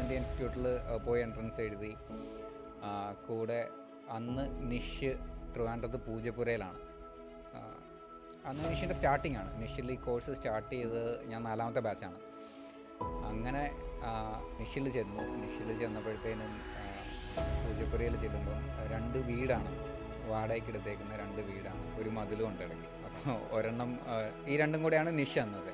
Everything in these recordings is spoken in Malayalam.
ഇന്ത്യ ഇൻസ്റ്റിറ്റ്യൂട്ടിൽ പോയി എൻട്രൻസ് എഴുതി. കൂടെ അന്ന് നിഷ് ട്രിവാൻഡ്രത്ത് പൂജപ്പുരയിലാണ്. അന്ന് നിഷിൻ്റെ സ്റ്റാർട്ടിംഗ് ആണ്. നിഷിൽ ഈ കോഴ്സ് സ്റ്റാർട്ട് ചെയ്ത് ഞാൻ 4ാമത്തെ ബാച്ചാണ്. അങ്ങനെ നിഷിൽ ചെന്നപ്പോഴത്തേനും പൂജപ്പുരയിൽ ചെല്ലുമ്പം 2 വീടാണ് വാടകയ്ക്ക് എടുത്തേക്കുന്ന 2 വീടാണ്. ഒരു മതിലും ഉണ്ട് ഇടയ്ക്ക്. അപ്പോൾ ഒരെണ്ണം ഈ 2ഉം കൂടെയാണ് നിഷ് എന്നത്.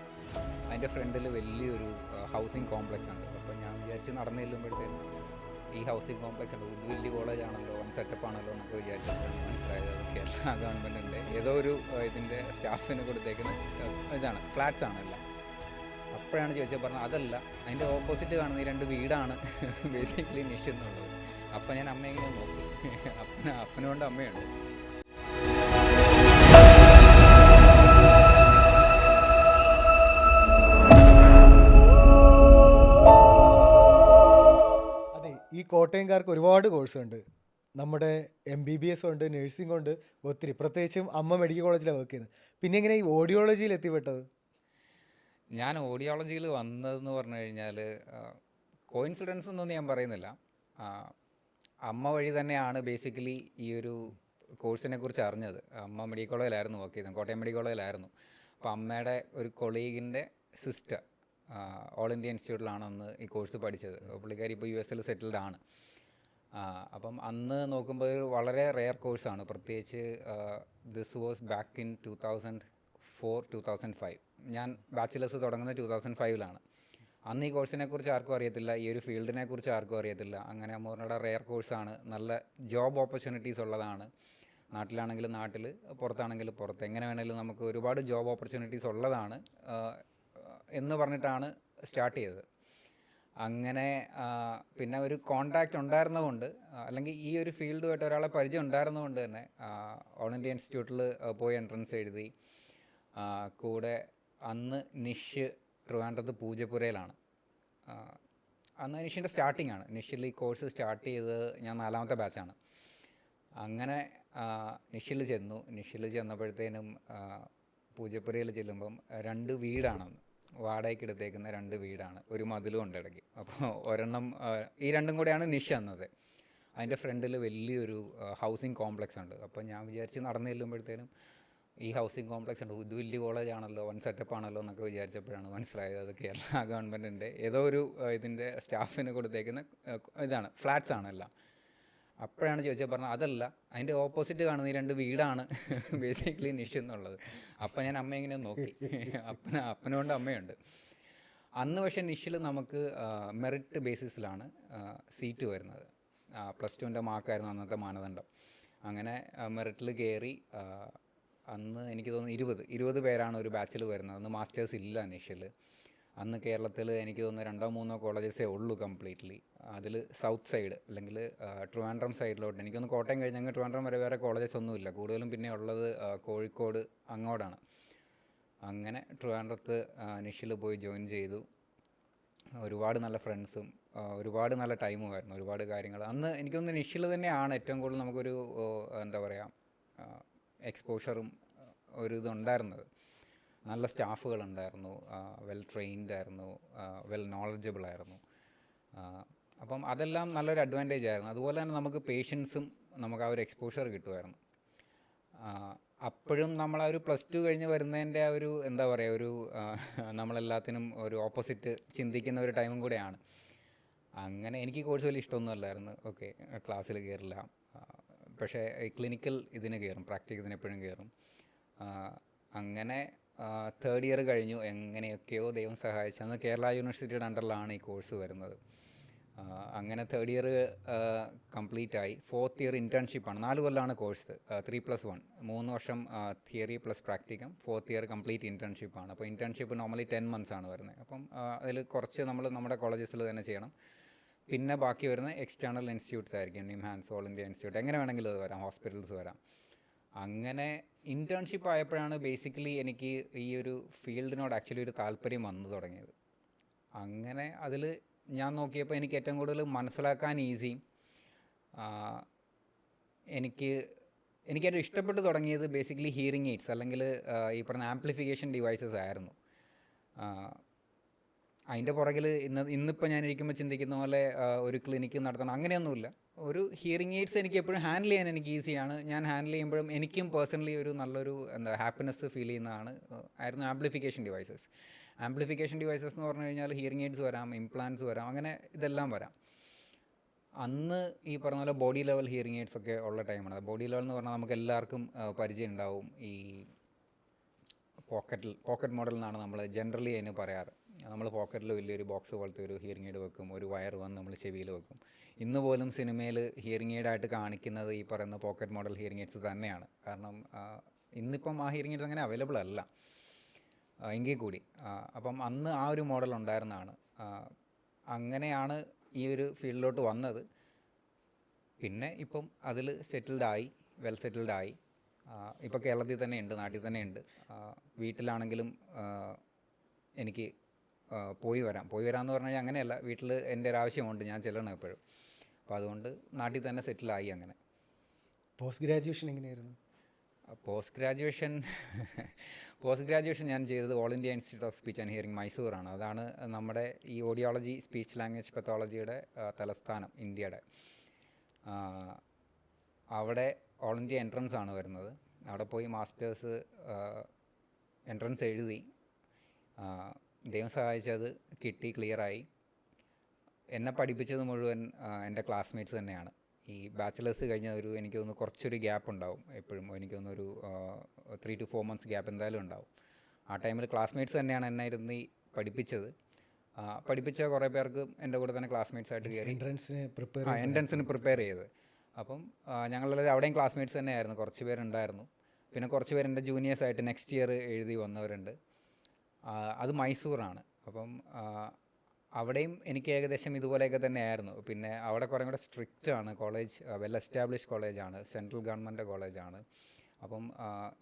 അതിൻ്റെ ഫ്രണ്ടിൽ വലിയൊരു ഹൗസിംഗ് കോംപ്ലക്സ് ഉണ്ട്. അപ്പോൾ ഞാൻ വിചാരിച്ച് നടന്നു ചെല്ലുമ്പോഴത്തേനും ഈ ഹൗസിംഗ് കോംപ്ലക്സ് ഉണ്ട്, ഇത് വലിയ കോളേജാണല്ലോ, വൺ സെറ്റപ്പ് ആണല്ലോ എന്നൊക്കെ വിചാരിച്ചിട്ടാണ് മനസ്സിലായത് കേരള ഗവൺമെൻറ്റിൻ്റെ ഏതോ ഒരു ഇതിൻ്റെ സ്റ്റാഫിന് കൊടുത്തേക്കുന്ന ഇതാണ്, ഫ്ലാറ്റ്സ് ആണല്ലോ. അപ്പോഴാണ് ചോദിച്ചത് പറഞ്ഞത് അതല്ല, അതിൻ്റെ ഓപ്പോസിറ്റ് കാണുന്ന ഈ 2 വീടാണ് ബേസിക്കലി നിഷ് എന്നുള്ളത്. അപ്പം ഞാൻ അമ്മയെങ്കിലും നോക്കി, അപ്പനുകൊണ്ട് അമ്മയുണ്ട്. അതെ, ഈ കോട്ടയംകാർക്ക് ഒരുപാട് കോഴ്സ് ഉണ്ട്. നമ്മുടെ MBBS ഉണ്ട്, നഴ്സിംഗ് ഉണ്ട്, ഒത്തിരി. പ്രത്യേകിച്ചും അമ്മ മെഡിക്കൽ കോളേജിലാണ് വർക്ക് ചെയ്യുന്നത്. പിന്നെ എങ്ങനെ ഈ ഓഡിയോളജിയിൽ എത്തിപ്പെട്ടത്? ഞാൻ ഓഡിയോളജിയിൽ വന്നതെന്ന് പറഞ്ഞു കഴിഞ്ഞാൽ കോയിൻസിഡൻസ് ഒന്നും ഞാൻ പറയുന്നില്ല. അമ്മ വഴി തന്നെയാണ് ബേസിക്കലി ഈ ഒരു കോഴ്സിനെ കുറിച്ച് അറിഞ്ഞത്. അമ്മ മെഡിക്കൽ കോളേജിലായിരുന്നു വർക്ക് ചെയ്തത്, കോട്ടയം മെഡിക്കൽ കോളേജിലായിരുന്നു. അപ്പോൾ അമ്മയുടെ ഒരു കൊളീഗിൻ്റെ സിസ്റ്റർ ഓൾ ഇന്ത്യ ഇൻസ്റ്റിറ്റ്യൂട്ടിലാണ് അന്ന് ഈ കോഴ്സ് പഠിച്ചത്. പുള്ളിക്കാരി ഇപ്പോൾ US സെറ്റിൽഡ് ആണ്. അപ്പം അന്ന് നോക്കുമ്പോൾ വളരെ റെയർ കോഴ്സാണ്. പ്രത്യേകിച്ച് ദിസ് വാസ് ബാക്ക് ഇൻ 2004-2005. ഞാൻ ബാച്ചിലേഴ്സ് തുടങ്ങുന്നത് 2005-ലാണ്. അന്ന് ഈ കോഴ്സിനെ കുറിച്ച് ആർക്കും അറിയത്തില്ല, ഈ ഒരു ഫീൽഡിനെ കുറിച്ച് ആർക്കും അറിയത്തില്ല. അങ്ങനെ അമ്മൂറിനോട് റെയർ കോഴ്സാണ്, നല്ല ജോബ് ഓപ്പർച്യൂണിറ്റീസ് ഉള്ളതാണ്. നാട്ടിലാണെങ്കിൽ നാട്ടിൽ, പുറത്താണെങ്കിൽ പുറത്ത്, എങ്ങനെ വേണമെങ്കിലും നമുക്ക് ഒരുപാട് ജോബ് ഓപ്പർച്യൂണിറ്റീസ് ഉള്ളതാണ് എന്ന് പറഞ്ഞിട്ടാണ് സ്റ്റാർട്ട് ചെയ്തത്. അങ്ങനെ പിന്നെ ഒരു കോണ്ടാക്റ്റ് ഉണ്ടായിരുന്നതുകൊണ്ട്, അല്ലെങ്കിൽ ഈ ഒരു ഫീൽഡുമായിട്ട് ഒരാളെ പരിചയം ഉണ്ടായിരുന്നതുകൊണ്ട് തന്നെ ഓൾ ഇന്ത്യ ഇൻസ്റ്റിറ്റ്യൂട്ടിൽ പോയി എൻട്രൻസ് എഴുതി. കൂടെ അന്ന് നിഷ് ട്രിവാൻഡ്രത്ത് പൂജപ്പുരയിലാണ്. അന്ന് നിഷിൻ്റെ സ്റ്റാർട്ടിംഗ് ആണ്. നിഷിൽ ഈ കോഴ്സ് സ്റ്റാർട്ട് ചെയ്ത് ഞാൻ 4ാമത്തെ ബാച്ചാണ്. അങ്ങനെ നിഷിൽ ചെന്നപ്പോഴത്തേനും പൂജപ്പുരയിൽ ചെല്ലുമ്പം 2 വീടാണെന്ന് വാടകയ്ക്ക് എടുത്തേക്കുന്ന 2 വീടാണ്. ഒരു മതിലും ഉണ്ട് ഇടയ്ക്ക്. അപ്പോൾ ഒരെണ്ണം ഈ 2ഉം കൂടെയാണ് നിഷ് എന്നത്. അതിൻ്റെ ഫ്രണ്ടിൽ വലിയൊരു ഹൗസിംഗ് കോംപ്ലക്സ് ഉണ്ട്. അപ്പോൾ ഞാൻ വിചാരിച്ച് നടന്നു ചെല്ലുമ്പോഴത്തേനും ഈ ഹൗസിംഗ് കോംപ്ലക്സ് ഉണ്ട്, ഇത് വലിയ കോളേജാണല്ലോ, വൺ സെറ്റപ്പ് ആണല്ലോ എന്നൊക്കെ വിചാരിച്ചപ്പോഴാണ് മനസ്സിലായത് കേരള ഗവൺമെൻറ്റിൻ്റെ ഏതോ ഒരു ഇതിൻ്റെ സ്റ്റാഫിന് കൊടുത്തേക്കുന്ന ഇതാണ്, ഫ്ലാറ്റ്സ് ആണെല്ലാം. അപ്പോഴാണ് ചോദിച്ചത് പറഞ്ഞത് അതല്ല, അതിൻ്റെ ഓപ്പോസിറ്റ് കാണുന്ന ഈ 2 വീടാണ് ബേസിക്കലി നിഷ് എന്നുള്ളത്. അപ്പം ഞാൻ അമ്മയെങ്കിലും നോക്കി, അപ്പനുകൊണ്ട് അമ്മയുണ്ട്. അന്ന് പക്ഷേ നിഷിൽ നമുക്ക് മെറിറ്റ് ബേസിസിലാണ് സീറ്റ് വരുന്നത്. +2ൻ്റെ മാർക്കായിരുന്നു അന്നത്തെ മാനദണ്ഡം. അങ്ങനെ മെറിറ്റിൽ കയറി. അന്ന് എനിക്ക് തോന്നുന്നു 20 പേരാണ് ഒരു ബാച്ചിൽ വരുന്നത്. അന്ന് മാസ്റ്റേഴ്സ് ഇല്ല നിഷിൽ. അന്ന് കേരളത്തിൽ എനിക്ക് തോന്നുന്നു 2-3 കോളേജസേ ഉള്ളൂ കംപ്ലീറ്റ്ലി. അതിൽ സൗത്ത് സൈഡ് അല്ലെങ്കിൽ ട്രിവാൻഡ്രം സൈഡിലോട്ട്, എനിക്കൊന്ന് കോട്ടയം കഴിഞ്ഞെങ്കിൽ ട്രിവാൻഡ്രം വരെ വേറെ കോളേജസ് ഒന്നുമില്ല. കൂടുതലും പിന്നെ ഉള്ളത് കോഴിക്കോട് അങ്ങോട്ടാണ്. അങ്ങനെ ട്രിവാൻഡ്രത്ത് നിഷിൽ പോയി ജോയിൻ ചെയ്തു. ഒരുപാട് നല്ല ഫ്രണ്ട്സും ഒരുപാട് നല്ല ടൈമുമായിരുന്നു, ഒരുപാട് കാര്യങ്ങൾ. അന്ന് എനിക്കൊന്ന് നിഷിൽ തന്നെയാണ് ഏറ്റവും കൂടുതൽ നമുക്കൊരു എന്താ പറയുക എക്സ്പോഷറും ഒരു ഇതുണ്ടായിരുന്നത്. നല്ല സ്റ്റാഫുകളുണ്ടായിരുന്നു, വെൽ ട്രെയിൻഡ് ആയിരുന്നു, വെൽ നോളജബിൾ ആയിരുന്നു. അപ്പം അതെല്ലാം നല്ലൊരു അഡ്വാൻറ്റേജ് ആയിരുന്നു. അതുപോലെ തന്നെ നമുക്ക് പേഷ്യൻസും നമുക്ക് ആ ഒരു എക്സ്പോഷർ കിട്ടുമായിരുന്നു. അപ്പോഴും നമ്മൾ ആ ഒരു +2 കഴിഞ്ഞ് വരുന്നതിൻ്റെ ആ ഒരു എന്താ പറയുക ഒരു നമ്മളെല്ലാത്തിനും ഒരു ഓപ്പോസിറ്റ് ചിന്തിക്കുന്ന ഒരു ടൈമും കൂടെയാണ്. അങ്ങനെ എനിക്ക് കോഴ്സ് വലിയ ഇഷ്ടമൊന്നുമല്ലായിരുന്നു. ഓക്കെ, ക്ലാസ്സിൽ കയറില്ല, പക്ഷേ ക്ലിനിക്കൽ ഇതിന് കയറും, പ്രാക്ടിക്കൽ എപ്പോഴും കയറും. അങ്ങനെ 3rd ഇയർ കഴിഞ്ഞു. എങ്ങനെയൊക്കെയോ ദൈവം സഹായിച്ചു. അന്ന് കേരള യൂണിവേഴ്സിറ്റിയുടെ അണ്ടറിലാണ് ഈ കോഴ്സ് വരുന്നത്. അങ്ങനെ 3rd ഇയർ കംപ്ലീറ്റ് ആയി. 4th year ഇൻറ്റേൺഷിപ്പാണ്. 4 കൊല്ലമാണ് കോഴ്സ്, 3+1, 3 വർഷം theory plus practicum. 4th year complete ഇൻറ്റേൺഷിപ്പാണ്. അപ്പോൾ ഇൻറ്റേൺഷിപ്പ് നോർമലി 10 months ആണ് വരുന്നത്. അപ്പം അതിൽ കുറച്ച് നമ്മൾ നമ്മുടെ കോളേജസിൽ തന്നെ ചെയ്യണം. പിന്നെ ബാക്കി വരുന്ന എക്സ്റ്റേണൽ ഇൻസ്റ്റിറ്റ്യൂട്ട്സ് ആയിരിക്കും, നിംഹാൻസ്, ഓൾ ഇന്ത്യ ഇൻസ്റ്റിറ്റ്യൂട്ട്, എങ്ങനെ വേണമെങ്കിലും അത് വരാം, ഹോസ്പിറ്റൽസ് വരാം. അങ്ങനെ ഇൻറ്റേൺഷിപ്പ് ആയപ്പോഴാണ് ബേസിക്കലി എനിക്ക് ഈ ഒരു ഫീൽഡിനോട് ആക്ച്വലി ഒരു താല്പര്യം വന്നു തുടങ്ങിയത്. അങ്ങനെ അതിൽ ഞാൻ നോക്കിയപ്പോൾ എനിക്ക് ഏറ്റവും കൂടുതൽ മനസ്സിലാക്കാൻ ഈസിയും എനിക്കേറ്റവും ഇഷ്ടപ്പെട്ട് തുടങ്ങിയത് ബേസിക്കലി ഹിയറിംഗ് എയ്ഡ്സ് അല്ലെങ്കിൽ ഈ പറഞ്ഞ ആംപ്ലിഫിക്കേഷൻ ഡിവൈസസ് ആയിരുന്നു. അതിൻ്റെ പുറകിൽ ഇന്നിപ്പോൾ ഞാനിരിക്കുമ്പോൾ ചിന്തിക്കുന്ന പോലെ ഒരു ക്ലിനിക്ക് നടത്തണം അങ്ങനെയൊന്നുമില്ല. ഒരു ഹിയറിംഗ് എയ്ഡ്സ് എനിക്ക് എപ്പോഴും ഹാൻഡിൽ ചെയ്യാൻ എനിക്ക് ഈസിയാണ്. ഞാൻ ഹാൻഡിൽ ചെയ്യുമ്പോഴും എനിക്കും പേഴ്സണലി ഒരു നല്ലൊരു ഹാപ്പിനെസ് ഫീൽ ചെയ്യുന്നതാണ് ആയിരുന്നു ആംപ്ലിഫിക്കേഷൻ ഡിവൈസസ്. ആംപ്ലിഫിക്കേഷൻ ഡിവൈസസ് എന്ന് പറഞ്ഞു കഴിഞ്ഞാൽ ഹിയറിംഗ് എയ്ഡ്സ് വരാം, ഇംപ്ലാൻറ്റ്സ് വരാം, അങ്ങനെ ഇതെല്ലാം വരാം. അന്ന് ഈ പറഞ്ഞ പോലെ ബോഡി ലെവൽ ഹിയറിംഗ് എയ്ഡ്സ് ഒക്കെ ഉള്ള ടൈമാണ്. ബോഡി ലെവൽ എന്ന് പറഞ്ഞാൽ നമുക്ക് എല്ലാവർക്കും പരിചയം ഉണ്ടാവും. ഈ പോക്കറ്റ് മോഡൽ എന്നാണ് നമ്മൾ ജനറലി അതിന് പറയാറ്. നമ്മൾ പോക്കറ്റിൽ വലിയൊരു ബോക്സ് പോലത്തെ ഒരു ഹിയറിംഗ് എയ്ഡ് വെക്കും, ഒരു വയർ വന്ന് നമ്മൾ ചെവിയിൽ വെക്കും. ഇന്ന് പോലും സിനിമയിൽ ഹിയറിംഗ് എയ്ഡായിട്ട് കാണിക്കുന്നത് ഈ പറയുന്ന പോക്കറ്റ് മോഡൽ ഹിയറിംഗ് എയ്ഡ്സ് തന്നെയാണ്. കാരണം ഇന്നിപ്പം ആ ഹിയറിംഗ് എയ്ഡ്സ് അങ്ങനെ അവൈലബിൾ അല്ല എങ്കിൽ കൂടി. അപ്പം അന്ന് ആ ഒരു മോഡൽ ഉണ്ടായിരുന്നതാണ്. അങ്ങനെയാണ് ഈ ഒരു ഫീൽഡിലോട്ട് വന്നത്. പിന്നെ ഇപ്പം അതിൽ വെൽ സെറ്റിൽഡായി. ഇപ്പോൾ കേരളത്തിൽ തന്നെ ഉണ്ട്, നാട്ടിൽ തന്നെ ഉണ്ട്. വീട്ടിലാണെങ്കിലും എനിക്ക് പോയി വരാമെന്ന് പറഞ്ഞു കഴിഞ്ഞാൽ അങ്ങനെയല്ല, വീട്ടിൽ എൻ്റെ ഒരു ആവശ്യമുണ്ട്, ഞാൻ ചെല്ലണം എപ്പോഴും. അപ്പോൾ അതുകൊണ്ട് നാട്ടിൽ തന്നെ സെറ്റിലായി. അങ്ങനെ. പോസ്റ്റ് ഗ്രാജുവേഷൻ എങ്ങനെയായിരുന്നു? പോസ്റ്റ് ഗ്രാജുവേഷൻ ഞാൻ ചെയ്തത് all India institute of speech and hearing മൈസൂറാണ്. അതാണ് നമ്മുടെ ഈ ഓഡിയോളജി, സ്പീച്ച് ലാംഗ്വേജ് പത്തോളജിയുടെ തലസ്ഥാനം ഇന്ത്യയുടെ. അവിടെ ഓൾ ഇന്ത്യ എൻട്രൻസ് ആണ് വരുന്നത്. അവിടെ പോയി മാസ്റ്റേഴ്സ് എൻട്രൻസ് എഴുതി. ദൈവം സഹായിച്ചത് കിട്ടി, ക്ലിയറായി. എന്നെ പഠിപ്പിച്ചത് മുഴുവൻ എൻ്റെ ക്ലാസ്മേറ്റ്സ് തന്നെയാണ്. ഈ ബാച്ചിലേഴ്സ് കഴിഞ്ഞ എനിക്ക് തോന്നുന്നു കുറച്ചൊരു ഗ്യാപ്പ് ഉണ്ടാവും എപ്പോഴും. എനിക്ക് തോന്നുന്നു ഒരു 3 to 4 months ഗ്യാപ്പ് എന്തായാലും ഉണ്ടാവും. ആ ടൈമിൽ ക്ലാസ്മേറ്റ്സ് തന്നെയാണ് എന്നെ ഇരുന്ന് പഠിപ്പിച്ചത്. പഠിപ്പിച്ച കുറേ പേർക്ക് എൻ്റെ കൂടെ തന്നെ ക്ലാസ്മേറ്റ്സ് ആയിട്ട് കയറി എൻട്രൻസിന് പ്രിപ്പയർ ചെയ്ത്. അപ്പം ഞങ്ങളെല്ലാവരും അവിടെയും ക്ലാസ്മേറ്റ്സ് തന്നെയായിരുന്നു. കുറച്ച് പേരുണ്ടായിരുന്നു. പിന്നെ കുറച്ച് പേര് എൻ്റെ ജൂനിയേഴ്സായിട്ട് നെക്സ്റ്റ് ഇയർ എഴുതി വന്നവരുണ്ട്. അത് മൈസൂറാണ്. അപ്പം അവിടെയും എനിക്ക് ഏകദേശം ഇതുപോലെയൊക്കെ തന്നെയായിരുന്നു. പിന്നെ അവിടെ കുറേ കൂടെ സ്ട്രിക്റ്റ് ആണ് കോളേജ്. വെൽ എസ്റ്റാബ്ലിഷ് കോളേജാണ്, സെൻട്രൽ ഗവൺമെൻറ് കോളേജാണ്. അപ്പം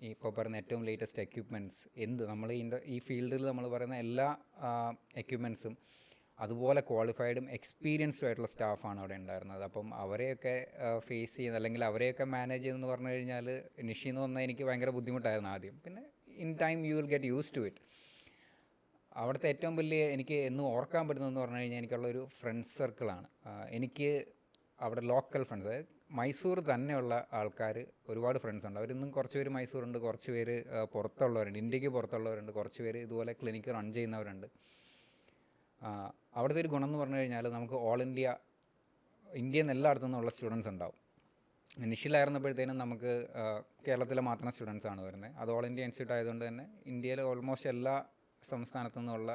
ഇപ്പോൾ പറയുന്ന ഏറ്റവും ലേറ്റസ്റ്റ് എക്യുപ്മെൻറ്റ്സ് നമ്മൾ ഈ ഫീൽഡിൽ നമ്മൾ പറയുന്ന എല്ലാ എക്യുപ്മെൻറ്റ്സും അതുപോലെ ക്വാളിഫൈഡും എക്സ്പീരിയൻസ്ഡും ആയിട്ടുള്ള സ്റ്റാഫാണ് അവിടെ ഉണ്ടായിരുന്നത്. അപ്പം അവരെയൊക്കെ ഫേസ് ചെയ്യുന്നത് അല്ലെങ്കിൽ അവരെയൊക്കെ മാനേജ് ചെയ്യുന്നതെന്ന് പറഞ്ഞു കഴിഞ്ഞാൽ നിഷി എന്ന് പറഞ്ഞാൽ എനിക്ക് ഭയങ്കര ബുദ്ധിമുട്ടായിരുന്നു ആദ്യം. പിന്നെ in time you will get use to it. അവിടുത്തെ ഏറ്റവും വലിയ എനിക്ക് എന്നും ഓർക്കാൻ പറ്റുന്നതെന്ന് പറഞ്ഞു കഴിഞ്ഞാൽ എനിക്കുള്ളൊരു ഫ്രണ്ട്സ് സർക്കിളാണ്. എനിക്ക് അവിടെ ലോക്കൽ ഫ്രണ്ട്സ്, അതായത് മൈസൂർ തന്നെയുള്ള ആൾക്കാർ ഒരുപാട് ഫ്രണ്ട്സ് ഉണ്ട്. അവരിന്നും കുറച്ച് പേര് മൈസൂറുണ്ട്, കുറച്ച് പേര് പുറത്തുള്ളവരുണ്ട്, ഇന്ത്യക്ക് പുറത്തുള്ളവരുണ്ട്, കുറച്ച് പേര് ഇതുപോലെ ക്ലിനിക്ക് റൺ ചെയ്യുന്നവരുണ്ട്. അവിടുത്തെ ഒരു ഗുണം എന്ന് പറഞ്ഞു കഴിഞ്ഞാൽ നമുക്ക് ഓൾ ഇന്ത്യയിൽ നിന്ന് എല്ലായിടത്തു നിന്നുള്ള സ്റ്റുഡൻസ് ഉണ്ടാവും. നിഷിലായിരുന്നപ്പോഴത്തേനും നമുക്ക് കേരളത്തിലെ മാത്രം സ്റ്റുഡൻസാണ് വരുന്നത്. അത് ഓൾ ഇന്ത്യ ഇൻസ്റ്റിറ്റ്യൂട്ട് ആയതുകൊണ്ട് തന്നെ ഇന്ത്യയിലെ ഓൾമോസ്റ്റ് എല്ലാ സംസ്ഥാനത്തു നിന്നുള്ള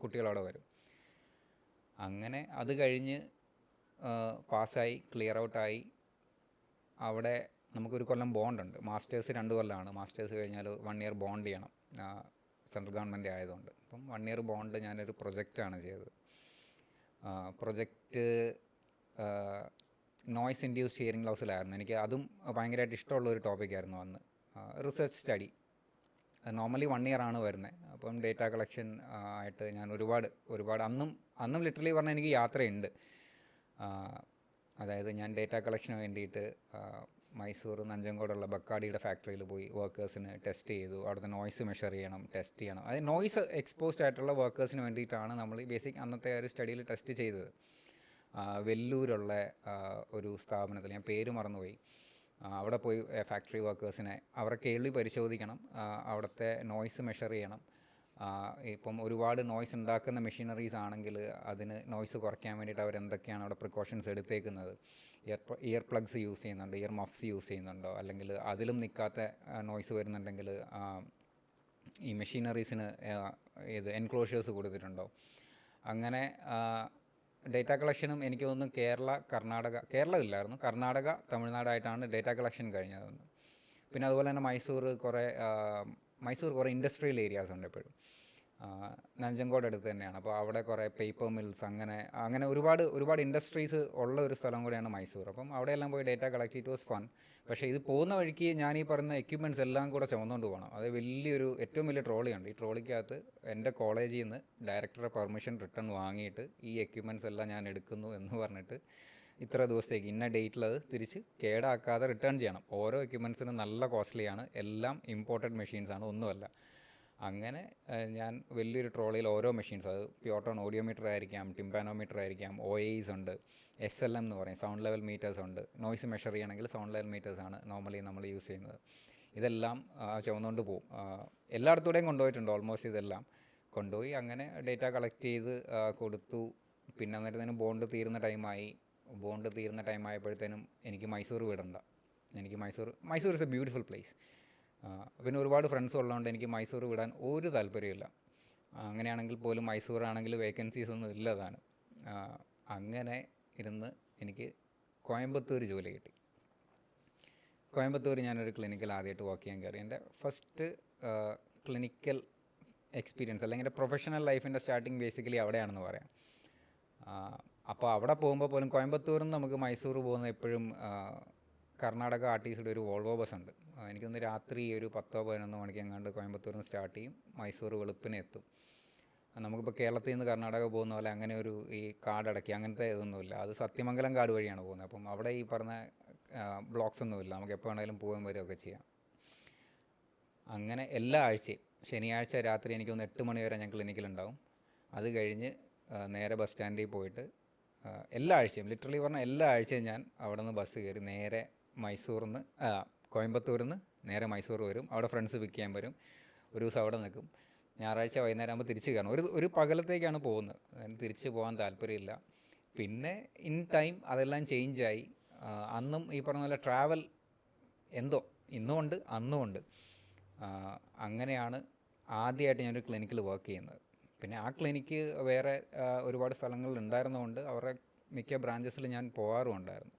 കുട്ടികളവിടെ വരും. അങ്ങനെ അത് കഴിഞ്ഞ് പാസ്സായി, ക്ലിയർ ഔട്ടായി. അവിടെ നമുക്കൊരു കൊല്ലം ബോണ്ടുണ്ട്. മാസ്റ്റേഴ്സ് 2 കൊല്ലമാണ്. മാസ്റ്റേഴ്സ് കഴിഞ്ഞാൽ 1 year ബോണ്ട് ചെയ്യണം, സെൻട്രൽ ഗവൺമെൻറ് ആയതുകൊണ്ട്. അപ്പം 1 year ബോണ്ട് ഞാനൊരു പ്രൊജക്റ്റാണ് ചെയ്തത്. പ്രൊജക്റ്റ് നോയ്സ് ഇൻഡ്യൂസ്ഡ് ഹിയറിംഗ് ലോസിലായിരുന്നു. എനിക്ക് അതും ഭയങ്കരമായിട്ട് ഇഷ്ടമുള്ള ഒരു ടോപ്പിക്കായിരുന്നു അന്ന്. റിസർച്ച് സ്റ്റഡി നോർമലി 1 year ആണ് വരുന്നത്. അപ്പം ഡേറ്റ കളക്ഷൻ ആയിട്ട് ഞാൻ ഒരുപാട് അന്നും ലിറ്ററലി പറഞ്ഞാൽ എനിക്ക് യാത്രയുണ്ട്. അതായത് ഞാൻ ഡേറ്റ കളക്ഷന് വേണ്ടിയിട്ട് മൈസൂർ നഞ്ചങ്കോടുള്ള ബക്കാടിയുടെ ഫാക്ടറിയിൽ പോയി വർക്കേഴ്സിന് ടെസ്റ്റ് ചെയ്തു. അവിടുത്തെ നോയ്സ് മെഷർ ചെയ്യണം, ടെസ്റ്റ് ചെയ്യണം. അത് നോയ്സ് എക്സ്പോസ്ഡ് ആയിട്ടുള്ള വർക്കേഴ്സിന് വേണ്ടിയിട്ടാണ് നമ്മൾ ബേസിക് അന്നത്തെ ഒരു സ്റ്റഡിയിൽ ടെസ്റ്റ് ചെയ്തത്. വെല്ലൂരുള്ള ഒരു സ്ഥാപനത്തിൽ, ഞാൻ പേര് മറന്നുപോയി, അവിടെ പോയി ഫാക്ടറി വർക്കേഴ്സിനെ അവരുടെ കേൾവി പരിശോധിക്കണം, അവിടുത്തെ നോയ്സ് മെഷർ ചെയ്യണം. ഇപ്പം ഒരുപാട് നോയ്സ് ഉണ്ടാക്കുന്ന മെഷീനറീസ് ആണെങ്കിൽ അതിന് നോയ്സ് കുറയ്ക്കാൻ വേണ്ടിയിട്ട് അവരെന്തൊക്കെയാണ് അവിടെ പ്രിക്കോഷൻസ് എടുത്തേക്കുന്നത്. ഇയർ പ്ലഗ്സ് യൂസ് ചെയ്യുന്നുണ്ടോ, ഇയർ മഫ്സ് യൂസ് ചെയ്യുന്നുണ്ടോ, അല്ലെങ്കിൽ അതിലും നിൽക്കാത്ത നോയ്സ് വരുന്നുണ്ടെങ്കിൽ ഈ മെഷീനറീസിന് എൻക്ലോഷേഴ്സ് കൊടുത്തിട്ടുണ്ടോ. അങ്ങനെ ഡേറ്റ കളക്ഷനും എനിക്ക് തോന്നുന്നു കേരളം ഇല്ലായിരുന്നു, കർണാടക, തമിഴ്നാടായിട്ടാണ് ഡേറ്റ കളക്ഷൻ കഴിഞ്ഞതെന്ന്. പിന്നെ അതുപോലെ തന്നെ മൈസൂർ കുറേ ഇൻഡസ്ട്രിയൽ ഏരിയാസ് ഉണ്ട് എപ്പോഴും. നഞ്ചങ്കോട് അടുത്ത് തന്നെയാണ്. അപ്പോൾ അവിടെ കുറേ പേപ്പർ മിൽസ് അങ്ങനെ ഒരുപാട് ഇൻഡസ്ട്രീസ് ഉള്ള ഒരു സ്ഥലം കൂടെയാണ് മൈസൂർ. അപ്പം അവിടെയെല്ലാം പോയി data collect. It was fun. പക്ഷേ ഇത് പോകുന്ന വഴിക്ക് ഞാൻ ഈ പറയുന്ന എക്യുപ്മെൻറ്റ്സ് എല്ലാം കൂടെ ചുമന്നുകൊണ്ട് പോകണം. അത് ഏറ്റവും വലിയ ട്രോളിയുണ്ട്. ഈ ട്രോളിക്കകത്ത് എൻ്റെ കോളേജിൽ നിന്ന് ഡയറക്ടറുടെ പെർമിഷൻ റിട്ടേൺ വാങ്ങിയിട്ട് ഈ എക്യുപ്മെൻറ്റ്സ് എല്ലാം ഞാൻ എടുക്കുന്നു എന്ന് പറഞ്ഞിട്ട് ഇത്ര ദിവസത്തേക്ക് ഇന്ന ഡേറ്റിൽ അത് തിരിച്ച് കേടാക്കാതെ റിട്ടേൺ ചെയ്യണം. ഓരോ എക്യുപ്മെൻറ്റ്സിനും നല്ല കോസ്റ്റ്ലിയാണ്. എല്ലാം ഇമ്പോർട്ടഡ് മെഷീൻസാണ്, ഒന്നുമല്ല. അങ്ങനെ ഞാൻ വലിയൊരു ട്രോളിയിൽ ഓരോ മെഷീൻസ്, അത് പ്യോട്ടോൺ ഓഡിയോമീറ്റർ ആയിരിക്കാം, ടിമ്പാനോമീറ്റർ ആയിരിക്കാം, OAEs ഉണ്ട്, SLM എന്ന് പറയും, സൗണ്ട് ലെവൽ മീറ്റേഴ്സ് ഉണ്ട്. നോയ്സ് മെഷർ ചെയ്യണമെങ്കിൽ സൗണ്ട് ലെവൽ മീറ്റേഴ്സാണ് നോർമലി നമ്മൾ യൂസ് ചെയ്യുന്നത്. ഇതെല്ലാം ചുമന്നുകൊണ്ട് പോകും. എല്ലായിടത്തൂടെയും കൊണ്ടുപോയിട്ടുണ്ട് ഓൾമോസ്റ്റ്. ഇതെല്ലാം കൊണ്ടുപോയി അങ്ങനെ ഡേറ്റ കളക്ട് ചെയ്ത് കൊടുത്തു. പിന്നെ അന്നേരത്തേനും ബോണ്ട് തീരുന്ന ടൈമായപ്പോഴത്തേനും എനിക്ക് മൈസൂർ വിടണ്ട. എനിക്ക് Mysore is A beautiful place. പിന്നെ ഒരുപാട് ഫ്രണ്ട്സ് ഉള്ളതുകൊണ്ട് എനിക്ക് മൈസൂർ വിടാൻ ഒരു താല്പര്യമില്ല. അങ്ങനെയാണെങ്കിൽ പോലും മൈസൂറാണെങ്കിൽ വേക്കൻസീസ് ഒന്നും ഇല്ലതാണ്. അങ്ങനെ ഇരുന്ന് എനിക്ക് കോയമ്പത്തൂർ ജോലി കിട്ടി. കോയമ്പത്തൂർ ഞാനൊരു ക്ലിനിക്കിൽ ആദ്യമായിട്ട് വർക്ക് ചെയ്യാൻ കയറി. എൻ്റെ ഫസ്റ്റ് ക്ലിനിക്കൽ എക്സ്പീരിയൻസ് അല്ലെങ്കിൽ എൻ്റെ പ്രൊഫഷണൽ ലൈഫിൻ്റെ സ്റ്റാർട്ടിങ് ബേസിക്കലി അവിടെയാണെന്ന് പറയാം. അപ്പോൾ അവിടെ പോകുമ്പോൾ പോലും കോയമ്പത്തൂരിൽ നിന്ന് നമുക്ക് മൈസൂർ പോകുന്നത് എപ്പോഴും കർണാടക RTCയുടെ ഒരു വോൾവോ ബസ് ഉണ്ട്. എനിക്കൊന്ന് രാത്രി ഒരു 10-11 മണിക്ക് എങ്ങാണ്ട് കോയമ്പത്തൂരിൽ നിന്ന് സ്റ്റാർട്ട് ചെയ്യും, മൈസൂർ വെളുപ്പിനെ എത്തും. നമുക്കിപ്പോൾ കേരളത്തിൽ നിന്ന് കർണാടക പോകുന്ന പോലെ അങ്ങനെ ഒരു ഈ കാർഡ് അടക്കി അങ്ങനത്തെ ഇതൊന്നുമില്ല. അത് സത്യമംഗലം കാർഡ് വഴിയാണ് പോകുന്നത്. അപ്പം അവിടെ ഈ പറഞ്ഞ ബ്ലോക്സ് ഒന്നുമില്ല, നമുക്ക് എപ്പോൾ വേണമെങ്കിലും പോകാൻ വരികയൊക്കെ ചെയ്യാം. അങ്ങനെ എല്ലാ ആഴ്ചയും ശനിയാഴ്ച രാത്രി എനിക്കൊന്ന് 8 മണി വരെ ഞാൻ ക്ലിനിക്കിലുണ്ടാവും. അത് കഴിഞ്ഞ് നേരെ ബസ് സ്റ്റാൻഡിൽ പോയിട്ട് എല്ലാ ആഴ്ചയും, ലിറ്ററലി പറഞ്ഞാൽ എല്ലാ ആഴ്ചയും ഞാൻ അവിടെ നിന്ന് ബസ് കയറി നേരെ കോയമ്പത്തൂരിൽ നിന്ന് നേരെ മൈസൂർ വരും. അവിടെ ഫ്രണ്ട്സ് പിക്ക് ചെയ്യാൻ വരും. ഒരു ദിവസം അവിടെ നിൽക്കും. ഞായറാഴ്ച വൈകുന്നേരം ആകുമ്പോൾ തിരിച്ച് കയറണം. ഒരു പകലത്തേക്കാണ് പോകുന്നത്. അതിന് തിരിച്ച് പോകാൻ താല്പര്യമില്ല. പിന്നെ ഇൻ ടൈം അതെല്ലാം ചേഞ്ചായി. അന്നും ഈ പറഞ്ഞ പോലെ ട്രാവൽ എന്തോ ഇന്നുമുണ്ട് അന്നുമുണ്ട്. അങ്ങനെയാണ് ആദ്യമായിട്ട് ഞാനൊരു ക്ലിനിക്കിൽ വർക്ക് ചെയ്യുന്നത്. പിന്നെ ആ ക്ലിനിക്ക് വേറെ ഒരുപാട് സ്ഥലങ്ങളിൽ ഉണ്ടായിരുന്നതുകൊണ്ട് അവരുടെ മിക്ക ബ്രാഞ്ചസിൽ ഞാൻ പോകാറുമുണ്ടായിരുന്നു.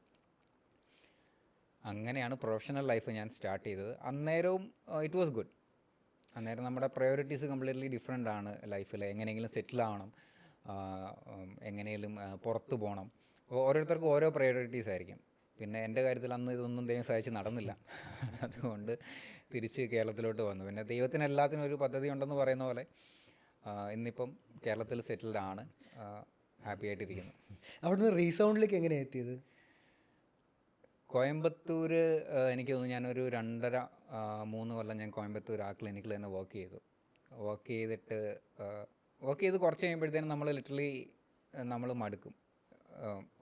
അങ്ങനെയാണ് പ്രൊഫഷണൽ ലൈഫ് ഞാൻ സ്റ്റാർട്ട് ചെയ്തത്. അന്നേരവും ഇറ്റ് വാസ് ഗുഡ്. അന്നേരം നമ്മുടെ പ്രയോറിറ്റീസ് കംപ്ലീറ്റ്ലി ഡിഫറെൻ്റ് ആണ് ലൈഫിൽ. എങ്ങനെയെങ്കിലും സെറ്റിൽ ആവണം, എങ്ങനെയെങ്കിലും പുറത്ത് പോകണം. ഓരോരുത്തർക്കും ഓരോ പ്രയോറിറ്റീസ് ആയിരിക്കും. പിന്നെ എൻ്റെ കാര്യത്തിൽ അന്ന് ഇതൊന്നും ദൈവം സഹായിച്ച് നടന്നില്ല. അതുകൊണ്ട് തിരിച്ച് കേരളത്തിലോട്ട് വന്നു. പിന്നെ ദൈവത്തിന് എല്ലാത്തിനും ഒരു പദ്ധതി ഉണ്ടെന്ന് പറയുന്ന പോലെ ഇന്നിപ്പം കേരളത്തിൽ സെറ്റിൽഡ് ആണ്, ഹാപ്പി ആയിട്ടിരിക്കുന്നു. അവിടുന്ന് റീസൗണ്ടിലേക്ക് എങ്ങനെയാണ് എത്തിയത്? കോയമ്പത്തൂർ എനിക്ക് തോന്നുന്നു ഞാനൊരു 2.5-3 കൊല്ലം ഞാൻ കോയമ്പത്തൂർ ആ ക്ലിനിക്കിൽ തന്നെ വർക്ക് ചെയ്തു. വർക്ക് ചെയ്ത് കുറച്ച് കഴിയുമ്പോഴത്തേനും നമ്മൾ ലിറ്ററലി നമ്മൾ മടുക്കും.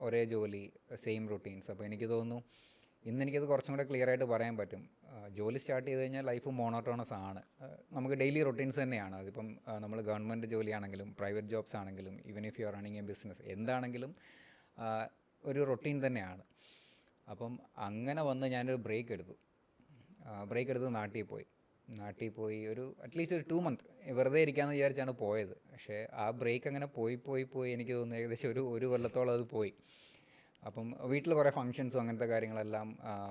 ഒരേ ജോലി, സെയിം റുട്ടീൻസ്. അപ്പോൾ എനിക്ക് തോന്നുന്നു ഇന്നെനിക്കത് കുറച്ചും കൂടെ ക്ലിയർ ആയിട്ട് പറയാൻ പറ്റും. ജോലി സ്റ്റാർട്ട് ചെയ്ത് കഴിഞ്ഞാൽ ലൈഫ് മോണോട്ടോണസ് ആണ്. നമുക്ക് ഡെയിലി റൊട്ടീൻസ് തന്നെയാണ്. അതിപ്പം നമ്മൾ ഗവൺമെൻറ് ജോലിയാണെങ്കിലും പ്രൈവറ്റ് ജോബ്സ് ആണെങ്കിലും even if you are running A business, എന്താണെങ്കിലും ഒരു റൊട്ടീൻ തന്നെയാണ്. അപ്പം അങ്ങനെ വന്ന് ഞാനൊരു ബ്രേക്ക് എടുത്ത് നാട്ടിൽ പോയി ഒരു അറ്റ്ലീസ്റ്റ് ഒരു 2 months വെറുതെ ഇരിക്കാമെന്ന് വിചാരിച്ചാണ് പോയത്. പക്ഷേ ആ ബ്രേക്ക് അങ്ങനെ പോയി എനിക്ക് തോന്നുന്നു ഏകദേശം ഒരു കൊല്ലത്തോളം അത് പോയി. അപ്പം വീട്ടിൽ കുറേ ഫങ്ഷൻസും അങ്ങനത്തെ കാര്യങ്ങളെല്ലാം